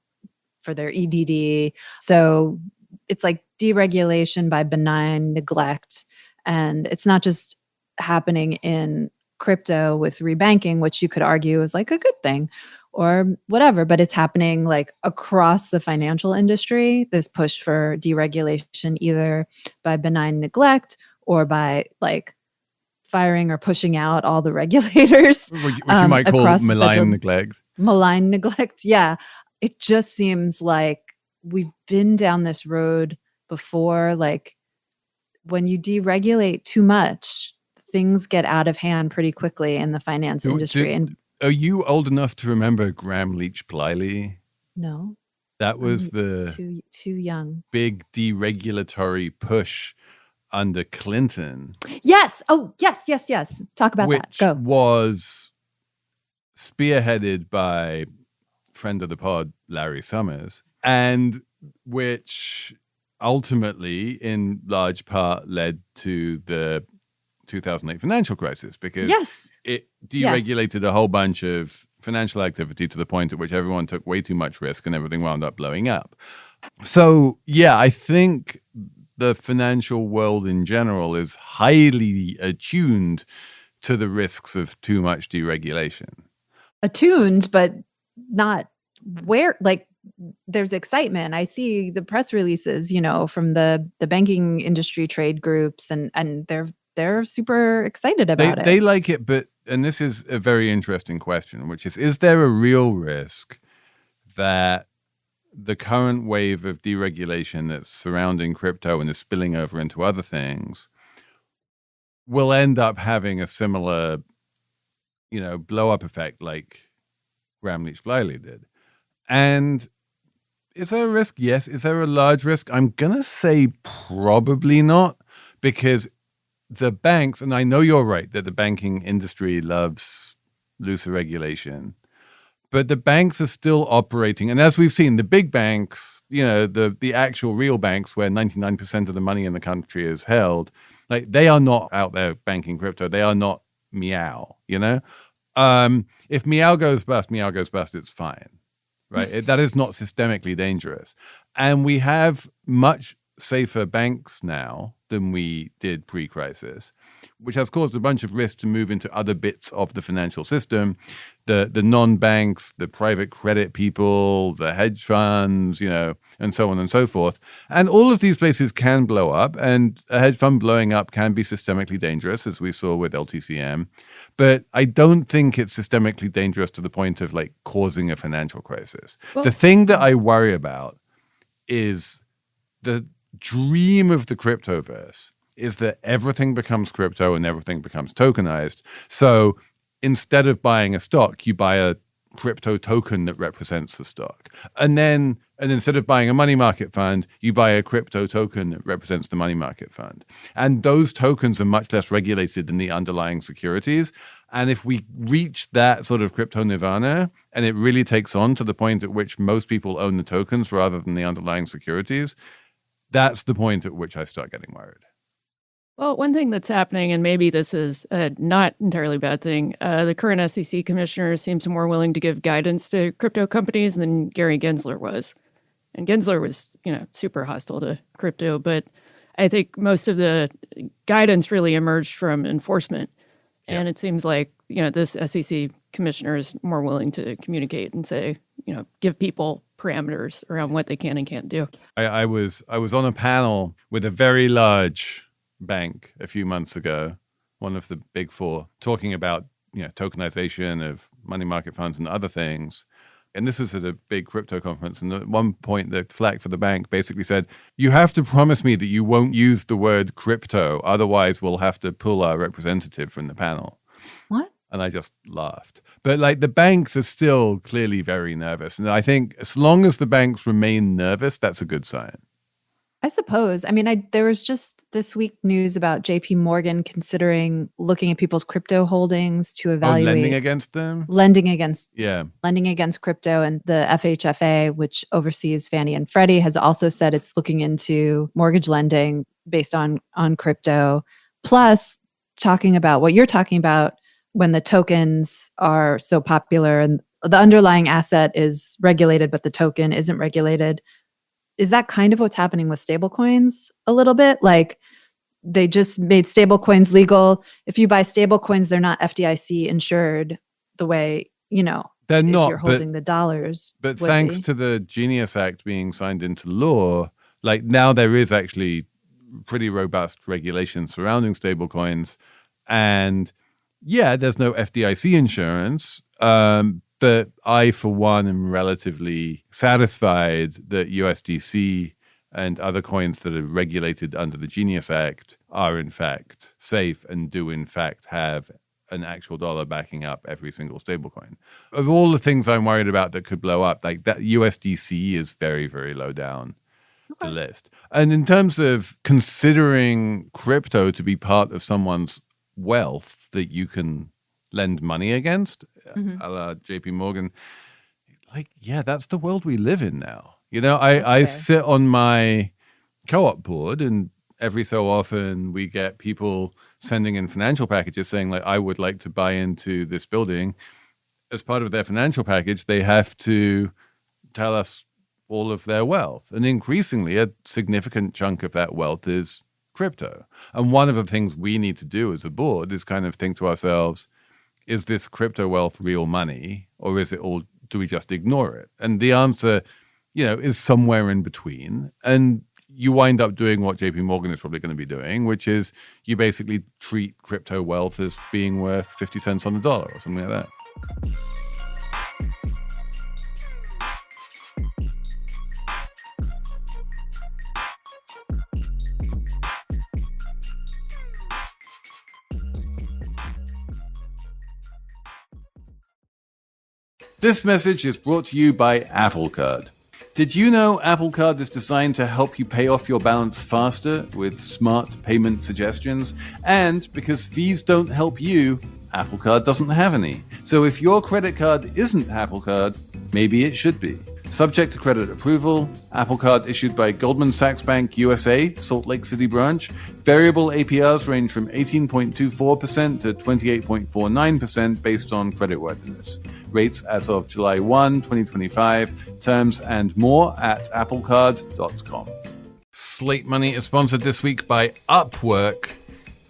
Speaker 2: for their EDD. So it's like deregulation by benign neglect. And it's not just happening in crypto with rebanking, which you could argue is like a good thing or whatever, but it's happening like across the financial industry, this push for deregulation, either by benign neglect or by like firing or pushing out all the regulators.
Speaker 1: Which you might call malign neglect.
Speaker 2: Malign neglect, yeah. It just seems like we've been down this road before. Like when you deregulate too much, things get out of hand pretty quickly in the finance industry. And
Speaker 1: are you old enough to remember Graham Leach-Bliley?
Speaker 2: No.
Speaker 1: That was the
Speaker 2: too young.
Speaker 1: Big deregulatory push under Clinton.
Speaker 2: Yes. Oh, yes. Talk about that. Go.
Speaker 1: Which was spearheaded by friend of the pod, Larry Summers, and which ultimately, in large part, led to the 2008 financial crisis, because it deregulated a whole bunch of financial activity to the point at which everyone took way too much risk and everything wound up blowing up. So, yeah, I think the financial world in general is highly attuned to the risks of too much deregulation.
Speaker 2: Attuned, but not where, like, there's excitement. I see the press releases, from the banking industry trade groups, and they're super excited about it.
Speaker 1: They like it, and this is a very interesting question, which is there a real risk that the current wave of deregulation that's surrounding crypto and is spilling over into other things will end up having a similar, blow up effect like Graham Leach-Bliley did? And is there a risk? Yes. Is there a large risk? I'm going to say probably not, because the banks, and I know you're right that the banking industry loves looser regulation, but the banks are still operating. And as we've seen, the big banks, the actual real banks where 99% of the money in the country is held, like they are not out there banking crypto. They are not Meow, If Meow goes bust, it's fine, right? That is not systemically dangerous. And we have much safer banks now than we did pre-crisis, which has caused a bunch of risk to move into other bits of the financial system, the non-banks, the private credit people, the hedge funds, and so on and so forth. And all of these places can blow up, and a hedge fund blowing up can be systemically dangerous, as we saw with LTCM. But I don't think it's systemically dangerous to the point of like causing a financial crisis. Well, the thing that I worry about is the dream of the cryptoverse is that everything becomes crypto and everything becomes tokenized. So instead of buying a stock, you buy a crypto token that represents the stock. And instead of buying a money market fund, you buy a crypto token that represents the money market fund. And those tokens are much less regulated than the underlying securities. And if we reach that sort of crypto nirvana, and it really takes on to the point at which most people own the tokens rather than the underlying securities, that's the point at which I start getting worried.
Speaker 4: Well, one thing that's happening, and maybe this is a not entirely bad thing, the current SEC commissioner seems more willing to give guidance to crypto companies than Gary Gensler was. And Gensler was, super hostile to crypto, but I think most of the guidance really emerged from enforcement. Yeah. And it seems like, this SEC commissioner is more willing to communicate and say, give people parameters around what they can and can't do.
Speaker 1: I was on a panel with a very large bank a few months ago, one of the big four, talking about tokenization of money market funds and other things. And this was at a big crypto conference. And at one point, the flag for the bank basically said, you have to promise me that you won't use the word crypto. Otherwise, we'll have to pull our representative from the panel.
Speaker 2: What?
Speaker 1: And I just laughed. But the banks are still clearly very nervous. And I think as long as the banks remain nervous, that's a good sign.
Speaker 2: I suppose. I mean, there was just this week news about JP Morgan considering looking at people's crypto holdings to evaluate
Speaker 1: lending against them?
Speaker 2: Lending against crypto. And the FHFA, which oversees Fannie and Freddie, has also said it's looking into mortgage lending based on crypto. Plus, talking about what you're talking about when the tokens are so popular and the underlying asset is regulated, but the token isn't regulated. Is that kind of what's happening with stablecoins a little bit? Like they just made stablecoins legal. If you buy stablecoins, they're not FDIC insured the way,
Speaker 1: they're not,
Speaker 2: you're holding the dollars.
Speaker 1: But thanks to the Genius Act being signed into law, now there is actually pretty robust regulation surrounding stablecoins. And yeah, there's no FDIC insurance. But I, for one, am relatively satisfied that USDC and other coins that are regulated under the Genius Act are, in fact, safe and do, in fact, have an actual dollar backing up every single stablecoin. Of all the things I'm worried about that could blow up, that USDC is very, very low down the list. And in terms of considering crypto to be part of someone's wealth that you can lend money against, a la JP Morgan, that's the world we live in now. I sit on my co-op board, and every so often we get people sending in financial packages saying, I would like to buy into this building. As part of their financial package, they have to tell us all of their wealth. And increasingly, a significant chunk of that wealth is crypto. And one of the things we need to do as a board is kind of think to ourselves, is this crypto wealth real money, or is it all, do we just ignore it? And the answer, is somewhere in between. And you wind up doing what JP Morgan is probably going to be doing, which is you basically treat crypto wealth as being worth 50 cents on the dollar or something like that. This message is brought to you by Apple Card. Did you know Apple Card is designed to help you pay off your balance faster with smart payment suggestions? And because fees don't help you, Apple Card doesn't have any. So if your credit card isn't Apple Card, maybe it should be. Subject to credit approval, Apple Card issued by Goldman Sachs Bank USA, Salt Lake City branch. Variable APRs range from 18.24% to 28.49% based on creditworthiness. Rates as of July 1, 2025. Terms and more at applecard.com. Slate Money is sponsored this week by Upwork.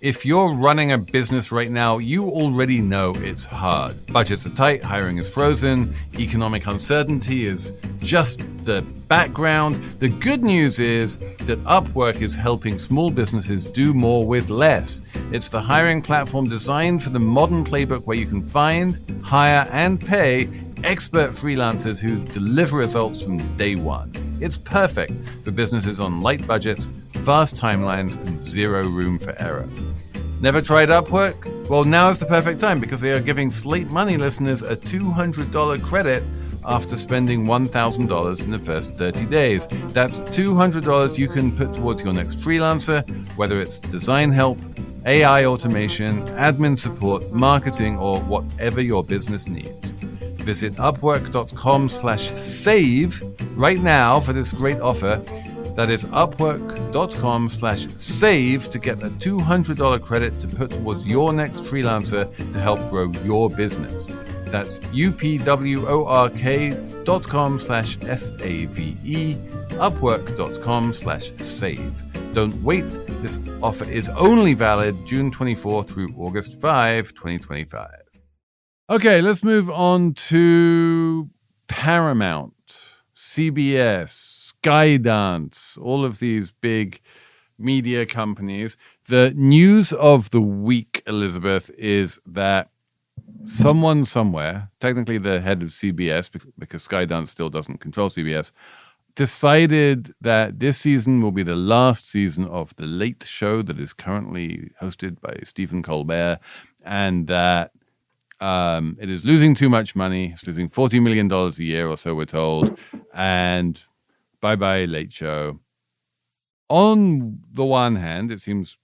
Speaker 1: If you're running a business right now, you already know it's hard. Budgets are tight, hiring is frozen, economic uncertainty is just the background. The good news is that Upwork is helping small businesses do more with less. It's the hiring platform designed for the modern playbook where you can find, hire, and pay expert freelancers who deliver results from day one. It's perfect for businesses on light budgets, fast timelines, and zero room for error. Never tried Upwork? Well, now is the perfect time because they are giving Slate Money listeners a $200 credit after spending $1,000 in the first 30 days. That's $200 you can put towards your next freelancer, whether it's design help, AI automation, admin support, marketing, or whatever your business needs. Visit upwork.com/save right now for this great offer. That is upwork.com/save to get a $200 credit to put towards your next freelancer to help grow your business. That's upwork.com/SAVE, upwork.com/save. Don't wait. This offer is only valid June 24 through August 5, 2025. Okay, let's move on to Paramount, CBS, Skydance, all of these big media companies. The news of the week, Elizabeth, is that someone somewhere, technically the head of CBS, because Skydance still doesn't control CBS, decided that this season will be the last season of The Late Show that is currently hosted by Stephen Colbert, and that it is losing too much money. It's losing $40 million a year or so, we're told, and bye-bye Late Show. On the one hand, it seems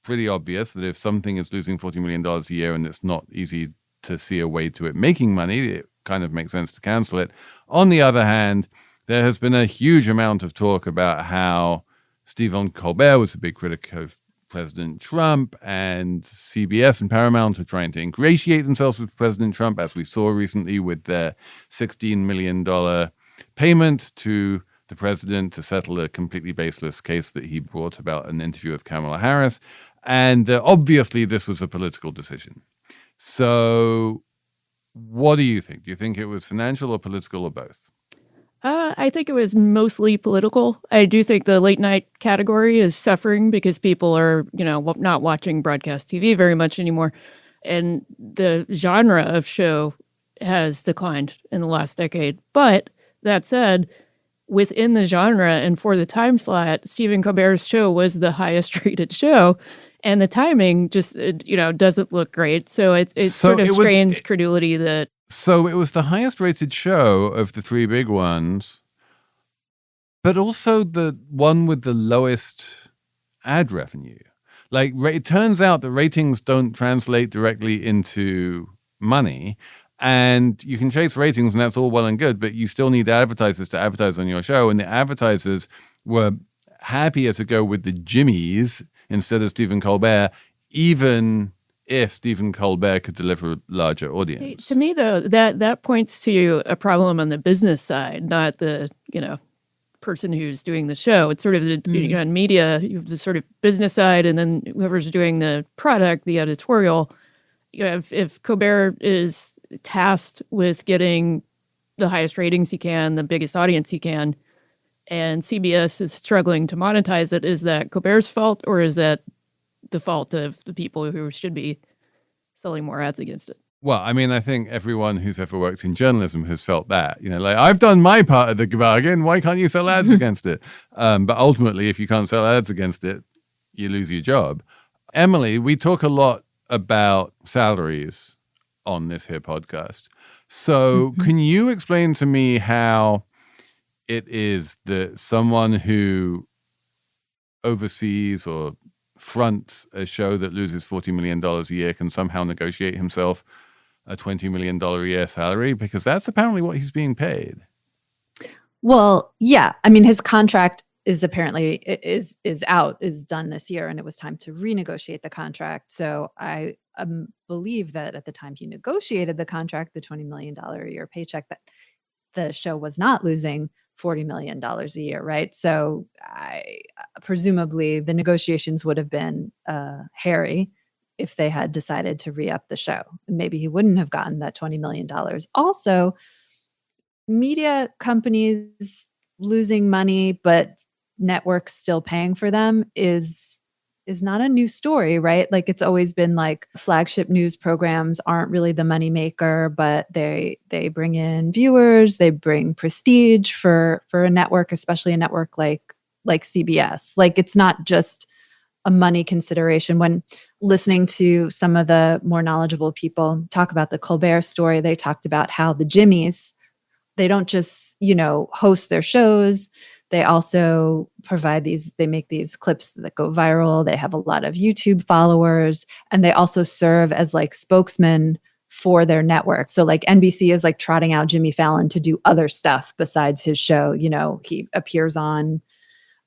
Speaker 1: pretty obvious that if something is losing $40 million a year and it's not easy to see a way to it making money, it kind of makes sense to cancel it. On the other hand, there has been a huge amount of talk about how Stephen Colbert was a big critic of President Trump, and CBS and Paramount are trying to ingratiate themselves with President Trump, as we saw recently with their $16 million payment to the president to settle a completely baseless case that he brought about an interview with Kamala Harris. And obviously, this was a political decision. So what do you think? Do you think it was financial or political or both?
Speaker 4: I think it was mostly political. I do think the late night category is suffering because people are, not watching broadcast TV very much anymore. And the genre of show has declined in the last decade. But that said, within the genre and for the time slot, Stephen Colbert's show was the highest rated show. And the timing just, doesn't look great. So it sort of strains credulity that...
Speaker 1: So it was the highest rated show of the three big ones, but also the one with the lowest ad revenue. Like, it turns out that ratings don't translate directly into money, and you can chase ratings and that's all well and good, but you still need advertisers to advertise on your show. And the advertisers were happier to go with the Jimmies instead of Stephen Colbert, even if Stephen Colbert could deliver a larger audience.
Speaker 4: To me, though, that points to a problem on the business side, not the, person who's doing the show. It's sort of the, in media, you have the sort of business side, and then whoever's doing the product, the editorial. If Colbert is tasked with getting the highest ratings he can, the biggest audience he can, and CBS is struggling to monetize it, is that Colbert's fault, or is that the fault of the people who should be selling more ads against it?
Speaker 1: Well, I mean, I think everyone who's ever worked in journalism has felt that. I've done my part of the bargain. Why can't you sell ads against it? But ultimately, if you can't sell ads against it, you lose your job. Emily, we talk a lot about salaries on this here podcast. So can you explain to me how it is that someone who oversees or fronts a show that loses $40 million a year can somehow negotiate himself a $20 million a year salary? Because that's apparently what he's being paid.
Speaker 2: Well, yeah. I mean, his contract is apparently is done this year, and it was time to renegotiate the contract. So I believe that at the time he negotiated the contract, the $20 million a year paycheck, that the show was not losing $40 million a year, right? So presumably the negotiations would have been hairy if they had decided to re-up the show. Maybe he wouldn't have gotten that $20 million. Also, media companies losing money, but networks still paying for them is not a new story, right? Like, it's always been like flagship news programs aren't really the money maker, but they bring in viewers, they bring prestige for a network, especially a network like CBS. Like, it's not just a money consideration. When listening to some of the more knowledgeable people talk about the Colbert story, they talked about how the Jimmies, they don't just, host their shows. They also they make these clips that go viral. They have a lot of YouTube followers, and they also serve as like spokesmen for their network. So like NBC is like trotting out Jimmy Fallon to do other stuff besides his show. He appears on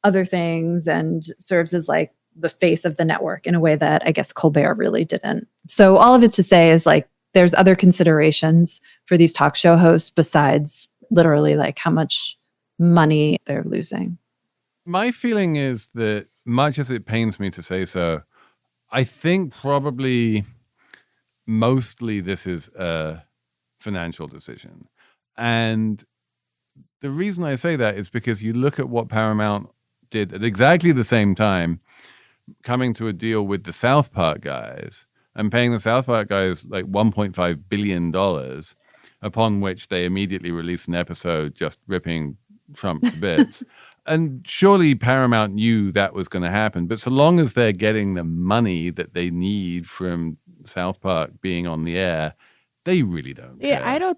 Speaker 2: other things and serves as like the face of the network in a way that I guess Colbert really didn't. So all of it to say is like, there's other considerations for these talk show hosts besides literally like how much money they're losing.
Speaker 1: My feeling is that, much as it pains me to say so, I think probably mostly this is a financial decision. And the reason I say that is because you look at what Paramount did at exactly the same time, coming to a deal with the South Park guys and paying the South Park guys like $1.5 billion, upon which they immediately released an episode just ripping Trump to bits. And surely Paramount knew that was going to happen. But so long as they're getting the money that they need from South Park being on the air, they really don't care.
Speaker 4: Yeah, I don't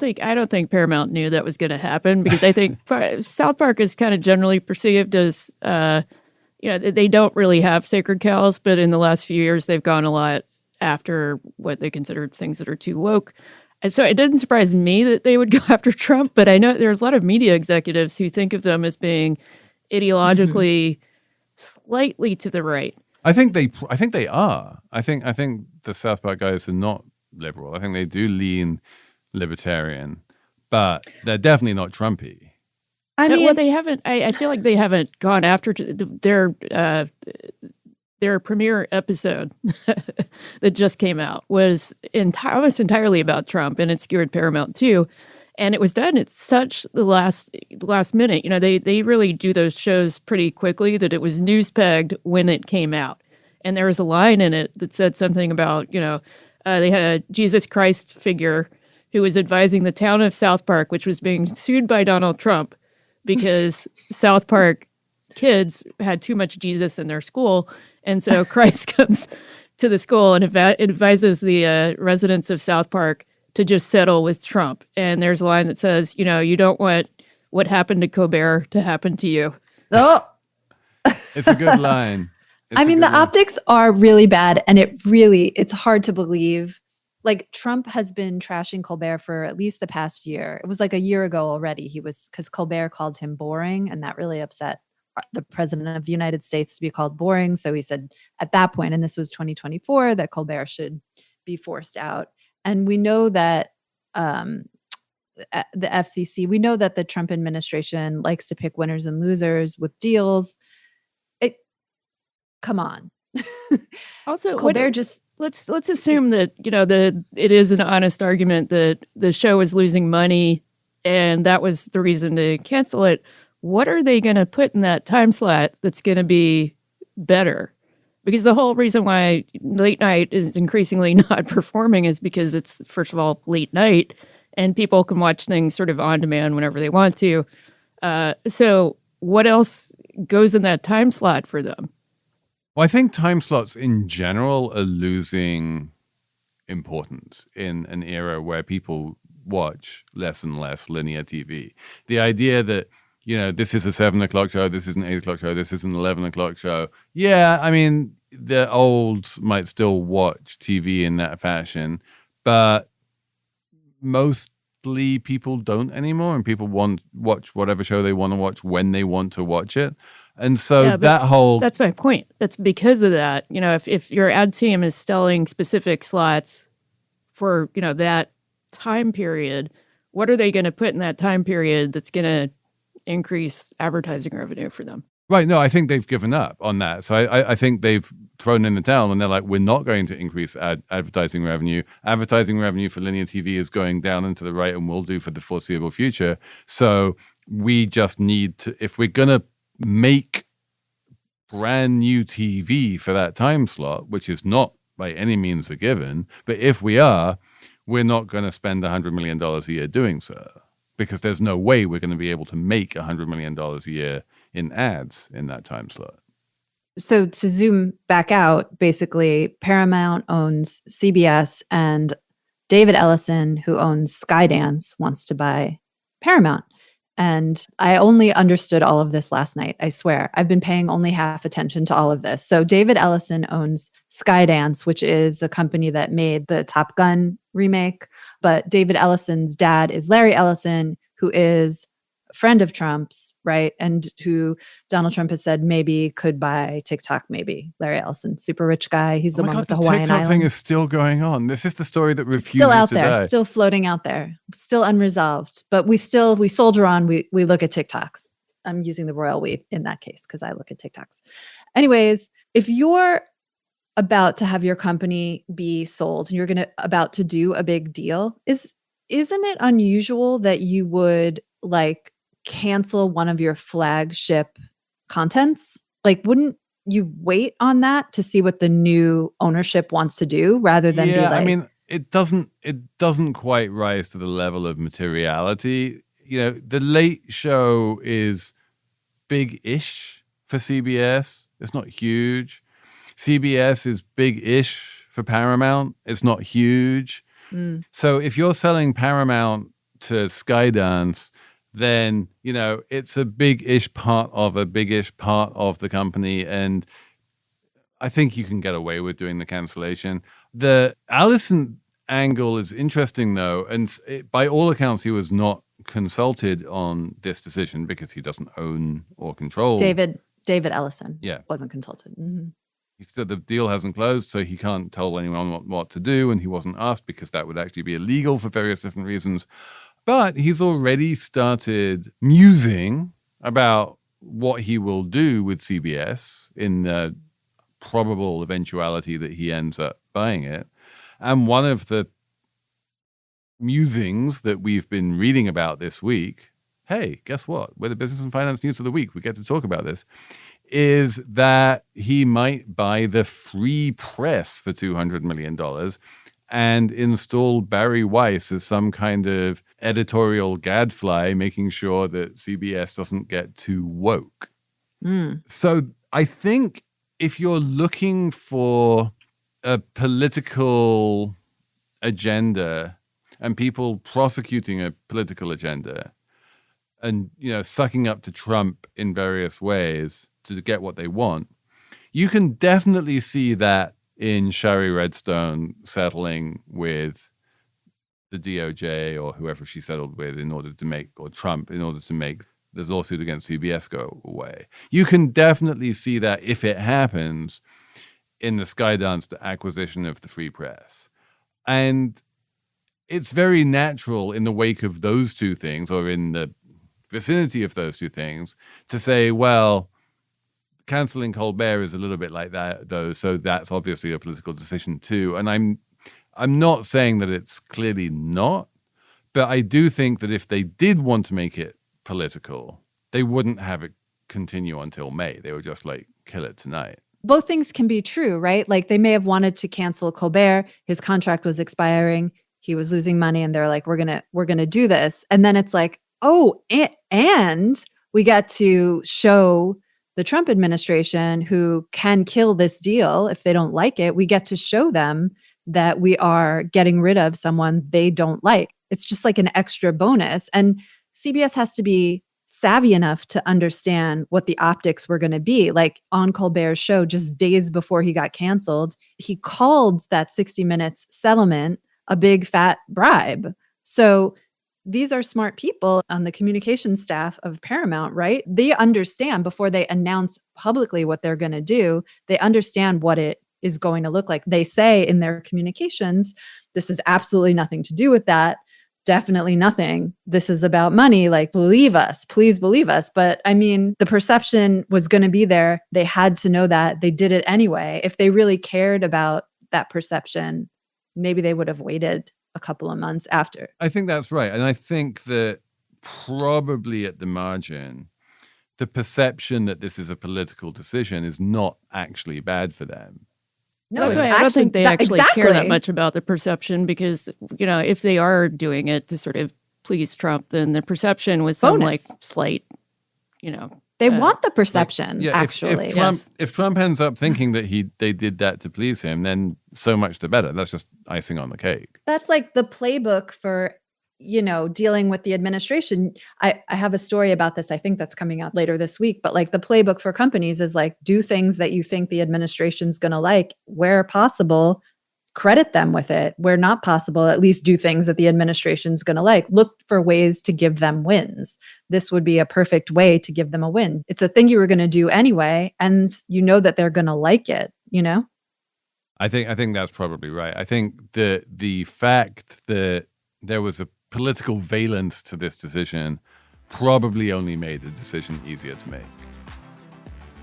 Speaker 4: think Paramount knew that was going to happen, because I think South Park is kind of generally perceived as, they don't really have sacred cows, but in the last few years they've gone a lot after what they considered things that are too woke. And so it didn't surprise me that they would go after Trump, but I know there's a lot of media executives who think of them as being ideologically slightly to the right.
Speaker 1: I think they are. I think the South Park guys are not liberal. I think they do lean libertarian, but they're definitely not Trumpy.
Speaker 2: I mean,
Speaker 4: well, they haven't. I feel like they haven't gone after their premiere episode that just came out was almost entirely about Trump, and it skewered Paramount too. And it was done at such the last minute. They really do those shows pretty quickly, that it was news pegged when it came out. And there was a line in it that said something about, they had a Jesus Christ figure who was advising the town of South Park, which was being sued by Donald Trump because South Park kids had too much Jesus in their school. And so Christ comes to the school and advises the residents of South Park to just settle with Trump. And there's a line that says, you don't want what happened to Colbert to happen to you.
Speaker 2: Oh,
Speaker 1: It's a good line.
Speaker 2: I mean, the optics are really bad, and it's hard to believe. Like, Trump has been trashing Colbert for at least the past year. It was like a year ago already. Because Colbert called him boring, and that really upset the president of the United States to be called boring. So he said at that point, and this was 2024, that Colbert should be forced out. And we know that the FCC, we know that the Trump administration likes to pick winners and losers with deals. Come on.
Speaker 4: Also,
Speaker 2: Colbert
Speaker 4: let's assume that it is an honest argument that the show is losing money, and that was the reason to cancel it. What are they going to put in that time slot that's going to be better? Because the whole reason why late night is increasingly not performing is because it's, first of all, late night, and people can watch things sort of on demand whenever they want to. So what else goes in that time slot for them?
Speaker 1: Well, I think time slots in general are losing importance in an era where people watch less and less linear TV. The idea that, this is a 7 o'clock show, this is an 8 o'clock show, this is an 11 o'clock show. Yeah, I mean, the olds might still watch TV in that fashion, but mostly people don't anymore, and people watch whatever show they want to watch when they want to watch it. And so that's
Speaker 4: my point. That's because of that. If your ad team is selling specific slots for, that time period, what are they going to put in that time period that's going to increase advertising revenue for them?
Speaker 1: Right. No, I think they've given up on that. So I think they've thrown in the towel, and they're like, we're not going to increase advertising revenue. Advertising revenue for linear TV is going down and to the right, and will do for the foreseeable future. So we just need to, if we're going to make brand new TV for that time slot, which is not by any means a given, but if we are, we're not going to spend $100 million a year doing so, because there's no way we're going to be able to make $100 million a year in ads in that time slot.
Speaker 2: So to zoom back out, basically Paramount owns CBS, and David Ellison, who owns Skydance, wants to buy Paramount. And I only understood all of this last night. I swear, I've been paying only half attention to all of this. So David Ellison owns Skydance, which is a company that made the Top Gun remake. But David Ellison's dad is Larry Ellison, who is friend of Trump's, right? And who Donald Trump has said maybe could buy TikTok, maybe. Larry Ellison, super rich guy. He's the one with the Hawaiian
Speaker 1: TikTok
Speaker 2: islands.
Speaker 1: thing is still going on. This is the story that refuses
Speaker 2: Still out
Speaker 1: to
Speaker 2: there,
Speaker 1: die.
Speaker 2: still floating out there, still unresolved. But we soldier on. We look at TikToks. I'm using the royal we in that case because I look at TikToks. Anyways, if you're about to have your company be sold and you're about to do a big deal, isn't it unusual that you would like cancel one of your flagship contents? Like, wouldn't you wait on that to see what the new ownership wants to do rather than be like,
Speaker 1: I mean, it doesn't quite rise to the level of materiality. You know, the Late Show is big-ish for CBS. It's not huge. CBS is big-ish for Paramount. It's not huge. So if you're selling Paramount to Skydance, then, you know, it's a big-ish part of the company. And I think you can get away with doing the cancellation. The Allison angle is interesting, though. And by all accounts, he was not consulted on this decision because he doesn't own or control.
Speaker 2: David Ellison wasn't consulted. Mm-hmm.
Speaker 1: He said the deal hasn't closed, so he can't tell anyone what to do, and he wasn't asked because that would actually be illegal for various different reasons. But he's already started musing about what he will do with CBS in the probable eventuality that he ends up buying it. And one of the musings that we've been reading about this week, hey, guess what? We're the Business and Finance News of the Week. We get to talk about this. Is that he might buy the Free Press for $200 million and install Barry Weiss as some kind of editorial gadfly, making sure that CBS doesn't get too woke. So I think if you're looking for a political agenda and people prosecuting a political agenda and, you know, sucking up to Trump in various ways to get what they want, you can definitely see that in Shari Redstone settling with the DOJ or whoever she settled with Trump in order to make this lawsuit against CBS go away. You can definitely see that if it happens in the Skydance acquisition of the Free Press. And it's very natural in the wake of those two things or in the vicinity of those two things to say, well, canceling Colbert is a little bit like that, though, so that's obviously a political decision too. And I'm not saying that it's clearly not, but I do think that if they did want to make it political, they wouldn't have it continue until May. They would just like kill it tonight.
Speaker 2: Both things can be true, right? Like they may have wanted to cancel Colbert. His contract was expiring. He was losing money, and they're like, "We're gonna do this." And then it's like, oh, and we got to show the Trump administration, who can kill this deal if they don't like it, we get to show them that we are getting rid of someone they don't like. It's just like an extra bonus. And CBS has to be savvy enough to understand what the optics were going to be. Like on Colbert's show, just days before he got canceled, he called that 60 Minutes settlement a big fat bribe. So these are smart people on the communication staff of Paramount, right? They understand before they announce publicly what they're going to do, they understand what it is going to look like. They say in their communications, this has absolutely nothing to do with that. Definitely nothing. This is about money. Like, believe us, please believe us. But I mean, the perception was going to be there. They had to know that. They did it anyway. If they really cared about that perception, maybe they would have waited a couple of months after.
Speaker 1: I think that's right. And I think that probably at the margin, the perception that this is a political decision is not actually bad for them.
Speaker 4: No, that's right. I don't think they actually care that much about the perception because, you know, if they are doing it to sort of please Trump, then the perception was some like slight, you know.
Speaker 2: They want the perception, actually.
Speaker 1: If Trump ends up thinking that they did that to please him, then so much the better. That's just icing on the cake.
Speaker 2: That's like the playbook for, you know, dealing with the administration. I have a story about this. I think that's coming out later this week. But like the playbook for companies is like, do things that you think the administration's going to like where possible. credit them with it. Where not possible, at least do things that the administration's going to like. Look for ways to give them wins. This would be a perfect way to give them a win. It's a thing you were going to do anyway, and you know that they're going to like it, you know?
Speaker 1: I think that's probably right. I think the fact that there was a political valence to this decision probably only made the decision easier to make.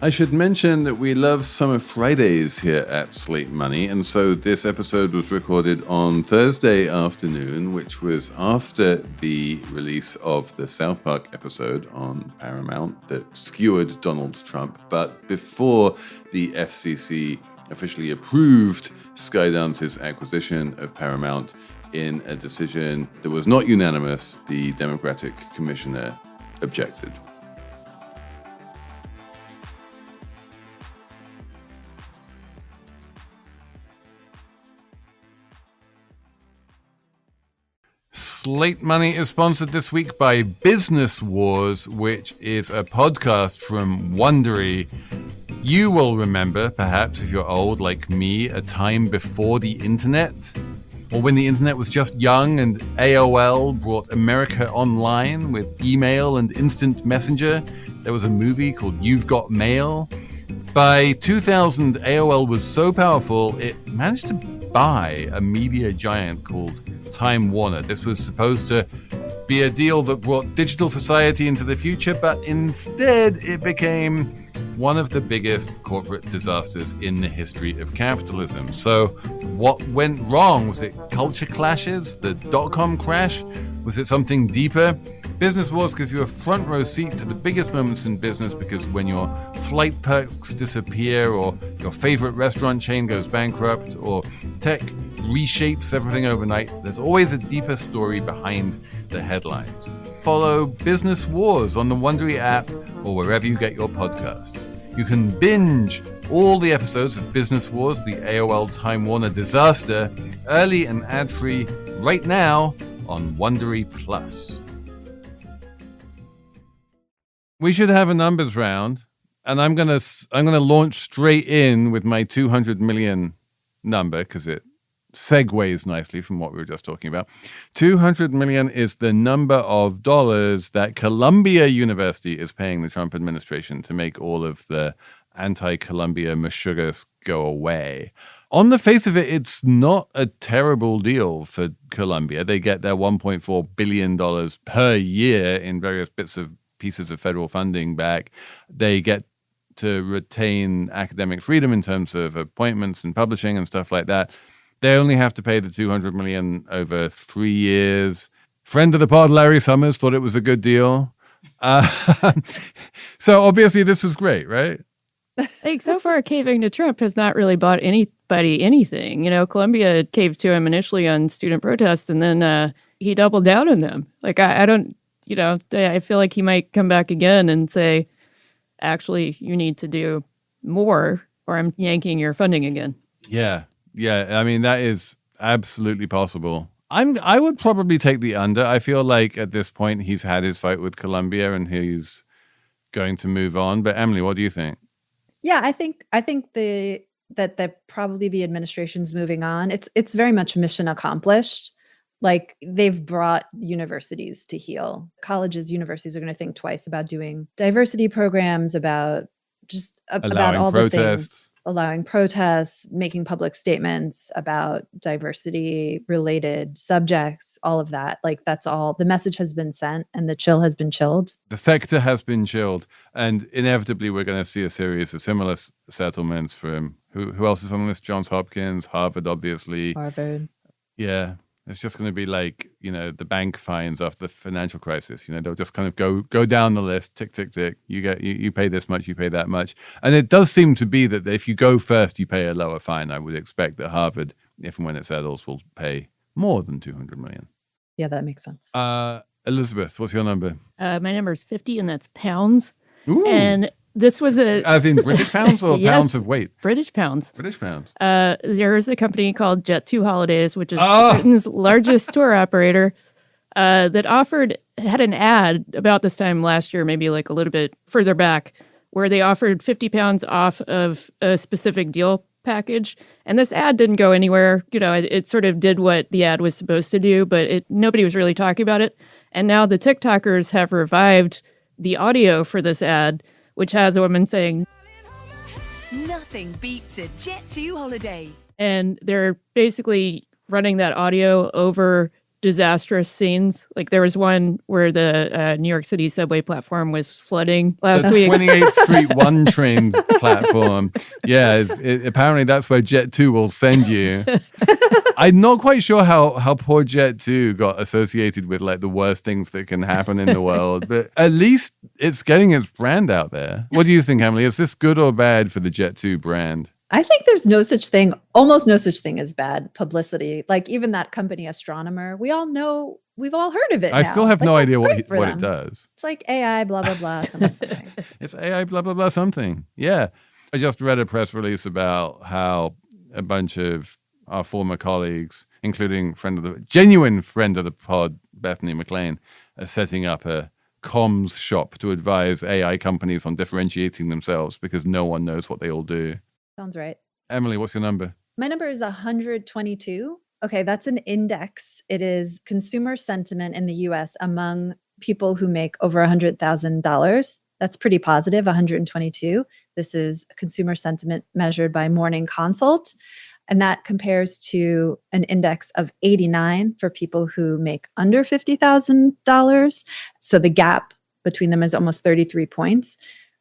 Speaker 1: I should mention that we love Summer Fridays here at Slate Money, and so this episode was recorded on Thursday afternoon, which was after the release of the South Park episode on Paramount that skewered Donald Trump, but before the FCC officially approved Skydance's acquisition of Paramount in a decision that was not unanimous. The Democratic commissioner objected. Slate Money is sponsored this week by Business Wars, which is a podcast from Wondery. You will remember, perhaps if you're old like me, a time before the internet, or when the internet was just young and AOL brought America online with email and instant messenger. There was a movie called You've Got Mail. By 2000, AOL was so powerful, it managed to buy a media giant called Time Warner. This was supposed to be a deal that brought digital society into the future, but instead it became one of the biggest corporate disasters in the history of capitalism. So what went wrong? Was it culture clashes? The dot-com crash? Was it something deeper? Business Wars gives you a front row seat to the biggest moments in business, because when your flight perks disappear, or your favorite restaurant chain goes bankrupt, or tech reshapes everything overnight, there's always a deeper story behind the headlines. Follow Business Wars on the Wondery app or wherever you get your podcasts. You can binge all the episodes of Business Wars, the AOL Time Warner disaster, early and ad-free right now on Wondery Plus. We should have a numbers round, and I'm gonna launch straight in with my 200 million number because it segues nicely from what we were just talking about. 200 million is the number of dollars that Columbia University is paying the Trump administration to make all of the anti-Columbia meshuggahs go away. On the face of it, it's not a terrible deal for Columbia. They get their $1.4 billion per year in various pieces of federal funding back. They get to retain academic freedom in terms of appointments and publishing and stuff like that. They only have to pay the $200 million over 3 years. Friend of the pod, Larry Summers, thought it was a good deal. So obviously this was great, right?
Speaker 4: Like, so far, caving to Trump has not really bought anybody anything. You know, Columbia caved to him initially on student protests, and then he doubled down on them. Like, I don't, you know, I feel like he might come back again and say, actually, you need to do more, or I'm yanking your funding again. Yeah. I mean, that is absolutely possible. I would probably take the under. I feel like at this point he's had his fight with Columbia and he's going to move on. But Emily, what do you think?
Speaker 2: Yeah, I think that probably the administration's moving on. It's very much mission accomplished. Like, they've brought universities to heel. Colleges, universities are going to think twice about doing diversity programs, about just about all the things. Allowing protests, making public statements about diversity-related subjects, all of that. Like, that's all. The message has been sent and the chill has been chilled.
Speaker 1: The sector has been chilled. And inevitably, we're going to see a series of similar settlements from, who else is on the list? Johns Hopkins, Harvard, obviously.
Speaker 2: Harvard.
Speaker 1: Yeah. It's just going to be like, you know, the bank fines after the financial crisis. You know, they'll just kind of go down the list, tick, tick, tick. You pay this much, you pay that much. And it does seem to be that if you go first, you pay a lower fine. I would expect that Harvard, if and when it settles, will pay more than 200 million.
Speaker 2: Yeah, that makes sense.
Speaker 1: Elizabeth, what's your number?
Speaker 4: My number is 50, and that's pounds.
Speaker 1: Ooh.
Speaker 4: And this was
Speaker 1: as in British pounds or
Speaker 4: yes,
Speaker 1: pounds of weight?
Speaker 4: British pounds.
Speaker 1: British pounds.
Speaker 4: There's a company called Jet2 Holidays, which is Britain's largest tour operator, that had an ad about this time last year, maybe like a little bit further back, where they offered £50 off of a specific deal package. And this ad didn't go anywhere. It sort of did what the ad was supposed to do, but nobody was really talking about it. And now the TikTokers have revived the audio for this ad, which has a woman saying,
Speaker 5: "Nothing beats a Jet2 holiday."
Speaker 4: And they're basically running that audio over disastrous scenes. Like there was one where the New York City subway platform was flooding last week.
Speaker 1: 28th Street 1 train platform. Yeah, apparently that's where Jet2 will send you. I'm not quite sure how poor Jet2 got associated with like the worst things that can happen in the world, but at least it's getting its brand out there. What do you think, Emily? Is this good or bad for the Jet2 brand?
Speaker 2: I think there's almost no such thing as bad publicity. Like even that company Astronomer, we've all heard of it.
Speaker 1: I still have no idea what
Speaker 2: them.
Speaker 1: it does.
Speaker 2: It's like AI, blah, blah, blah, something.
Speaker 1: It's AI, blah, blah, blah, something. Yeah. I just read a press release about how a bunch of our former colleagues, including genuine friend of the pod, Bethany McLean, are setting up a comms shop to advise AI companies on differentiating themselves because no one knows what they all do.
Speaker 2: Sounds right.
Speaker 1: Emily, what's your number?
Speaker 2: My number is 122. Okay, that's an index. It is consumer sentiment in the US among people who make over $100,000. That's pretty positive, 122. This is consumer sentiment measured by Morning Consult. And that compares to an index of 89 for people who make under $50,000. So the gap between them is almost 33 points.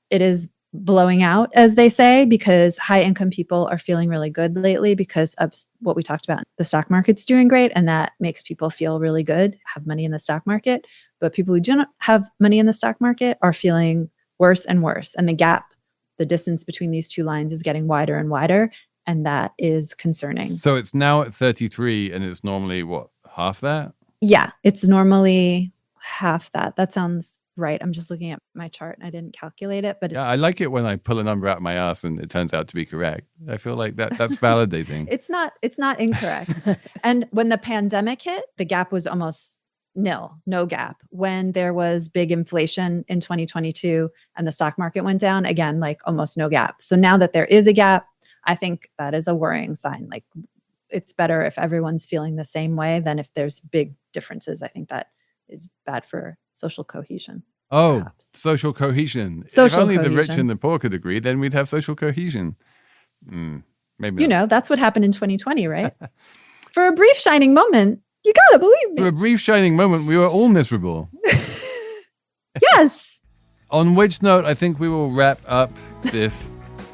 Speaker 2: It is blowing out, as they say, because high income people are feeling really good lately because of what we talked about. The stock market's doing great, and that makes people feel really good, have money in the stock market. But people who do not have money in the stock market are feeling worse and worse. And the gap, the distance between these two lines is getting wider and wider. And that is concerning.
Speaker 1: So it's now at 33 and it's normally what, half that?
Speaker 2: Yeah, it's normally half that. That sounds right. I'm just looking at my chart and I didn't calculate it, but
Speaker 1: I like it when I pull a number out of my ass and it turns out to be correct. I feel like that's validating.
Speaker 2: It's not incorrect. And when the pandemic hit, the gap was almost nil, no gap. When there was big inflation in 2022 and the stock market went down, again, like almost no gap. So now that there is a gap, I think that is a worrying sign. Like it's better if everyone's feeling the same way than if there's big differences. I think that is bad for social cohesion.
Speaker 1: Oh,
Speaker 2: perhaps.
Speaker 1: Social cohesion. If
Speaker 2: Social
Speaker 1: only the rich
Speaker 2: cohesion.
Speaker 1: and the poor could agree, then we'd have social cohesion. Maybe not.
Speaker 2: That's what happened in 2020, right? For a brief shining moment, you gotta believe me.
Speaker 1: For a brief shining moment, we were all miserable.
Speaker 2: Yes.
Speaker 1: On which note, I think we will wrap up this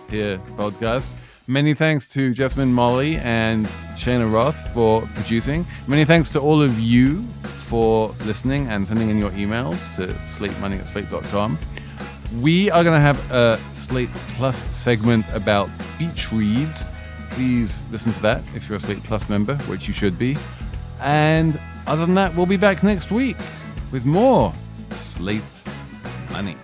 Speaker 1: here podcast. Many thanks to Jessamine, Molli, and Cheyna Roth for producing. Many thanks to all of you for listening and sending in your emails to slatemoney@slate.com. We are going to have a Slate Plus segment about beach reads. Please listen to that if you're a Slate Plus member, which you should be. And other than that, we'll be back next week with more Slate Money.